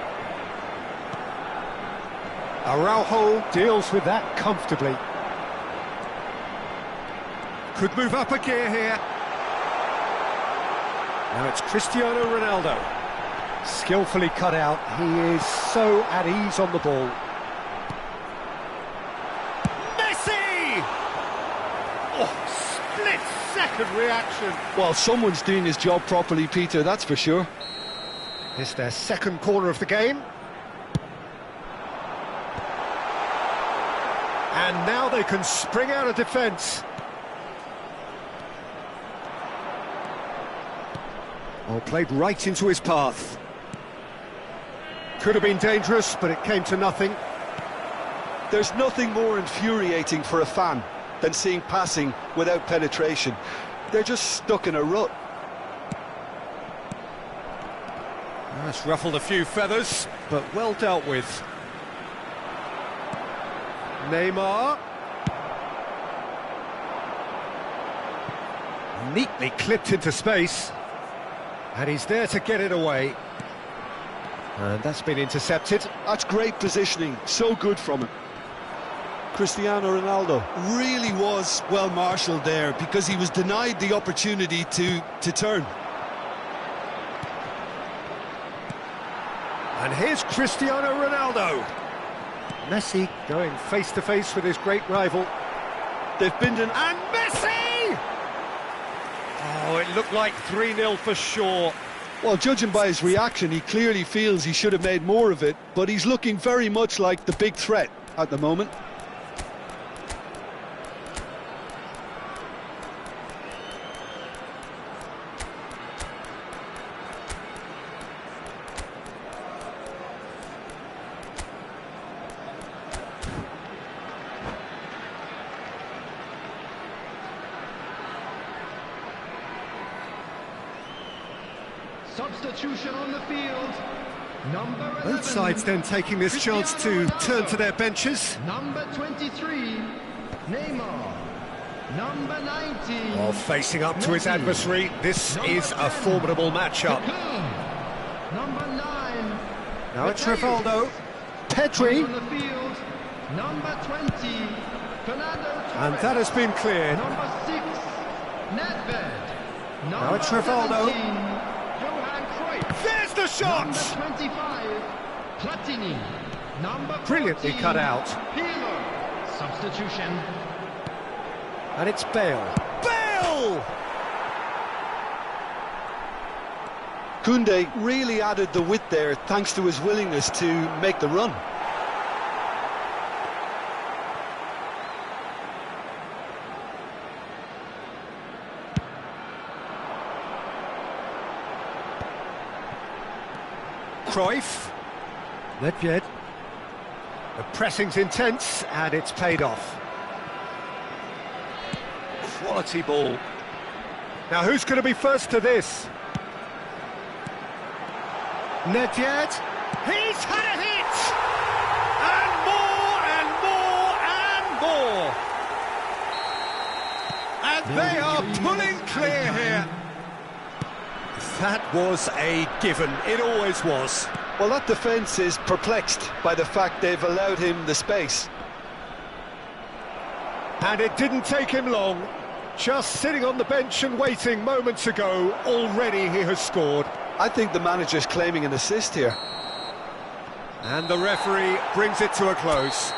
[SPEAKER 1] Araujo deals with that comfortably. Could move up a gear here. Now it's Cristiano Ronaldo. Skillfully cut out. He is so at ease on the ball. of reaction.
[SPEAKER 2] Well, someone's doing his job properly, Peter, that's for sure.
[SPEAKER 1] It's their second corner of the game. And now they can spring out of defence. Oh, played right into his path. Could have been dangerous, but it came to nothing.
[SPEAKER 2] There's nothing more infuriating for a fan than seeing passing without penetration. They're just stuck in a rut.
[SPEAKER 1] That's ruffled a few feathers, but well dealt with. Neymar. Neatly clipped into space. And he's there to get it away. And that's been intercepted.
[SPEAKER 2] That's great positioning, so good from him. Cristiano Ronaldo really was well marshalled there because he was denied the opportunity to turn.
[SPEAKER 1] And here's Cristiano Ronaldo. Messi going face-to-face with his great rival.
[SPEAKER 2] They've been
[SPEAKER 1] And Messi! Oh, it looked like 3-0 for sure.
[SPEAKER 2] Well, judging by his reaction, he clearly feels he should have made more of it, but he's looking very much like the big threat at the moment.
[SPEAKER 3] Substitution on the field. Number 11.
[SPEAKER 1] Both sides then taking this chance to turn to their benches.
[SPEAKER 3] Number 23, Neymar. Number 19.
[SPEAKER 1] While facing up to his
[SPEAKER 3] Messi.
[SPEAKER 1] adversary, this
[SPEAKER 3] Number
[SPEAKER 1] is a
[SPEAKER 3] 10.
[SPEAKER 1] formidable matchup.
[SPEAKER 3] Number 9.
[SPEAKER 1] Now it's
[SPEAKER 3] Mateus.
[SPEAKER 1] Rivaldo. Pedri.
[SPEAKER 3] On the field. Number 20, Fernando Torres.
[SPEAKER 1] And that has been cleared.
[SPEAKER 3] Number 6, Nedved.
[SPEAKER 1] Now it's Rivaldo.
[SPEAKER 3] 17, Johan Cruyff.
[SPEAKER 1] There's the shot!
[SPEAKER 3] Number 25, Platini. Number 14,
[SPEAKER 1] Brilliantly cut out.
[SPEAKER 3] Pirlo. Substitution.
[SPEAKER 1] And it's Bale. Bale!
[SPEAKER 2] Koundé really added the width there thanks to his willingness to make the run.
[SPEAKER 1] Cruyff. Nedved. The pressing's intense and it's paid off. Quality ball. Now who's going to be first to this? Nedved. He's had a hit! And more and more and more! And they are pulling clear here. That was a given. It always was.
[SPEAKER 2] Well, that defence is perplexed by the fact they've allowed him the space.
[SPEAKER 1] And it didn't take him long. Just sitting on the bench and waiting moments ago, already he has scored.
[SPEAKER 2] I think the manager's claiming an assist here.
[SPEAKER 1] And the referee brings it to a close.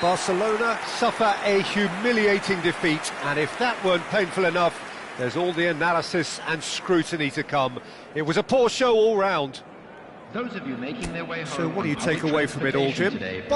[SPEAKER 1] Barcelona suffer a humiliating defeat, and if that weren't painful enough, there's all the analysis and scrutiny to come. It was a poor show all round.
[SPEAKER 4] Those of you making their way home.
[SPEAKER 1] So what do you
[SPEAKER 4] on
[SPEAKER 1] take
[SPEAKER 4] public
[SPEAKER 1] away from it all,
[SPEAKER 4] transportation
[SPEAKER 1] Jim?
[SPEAKER 4] today,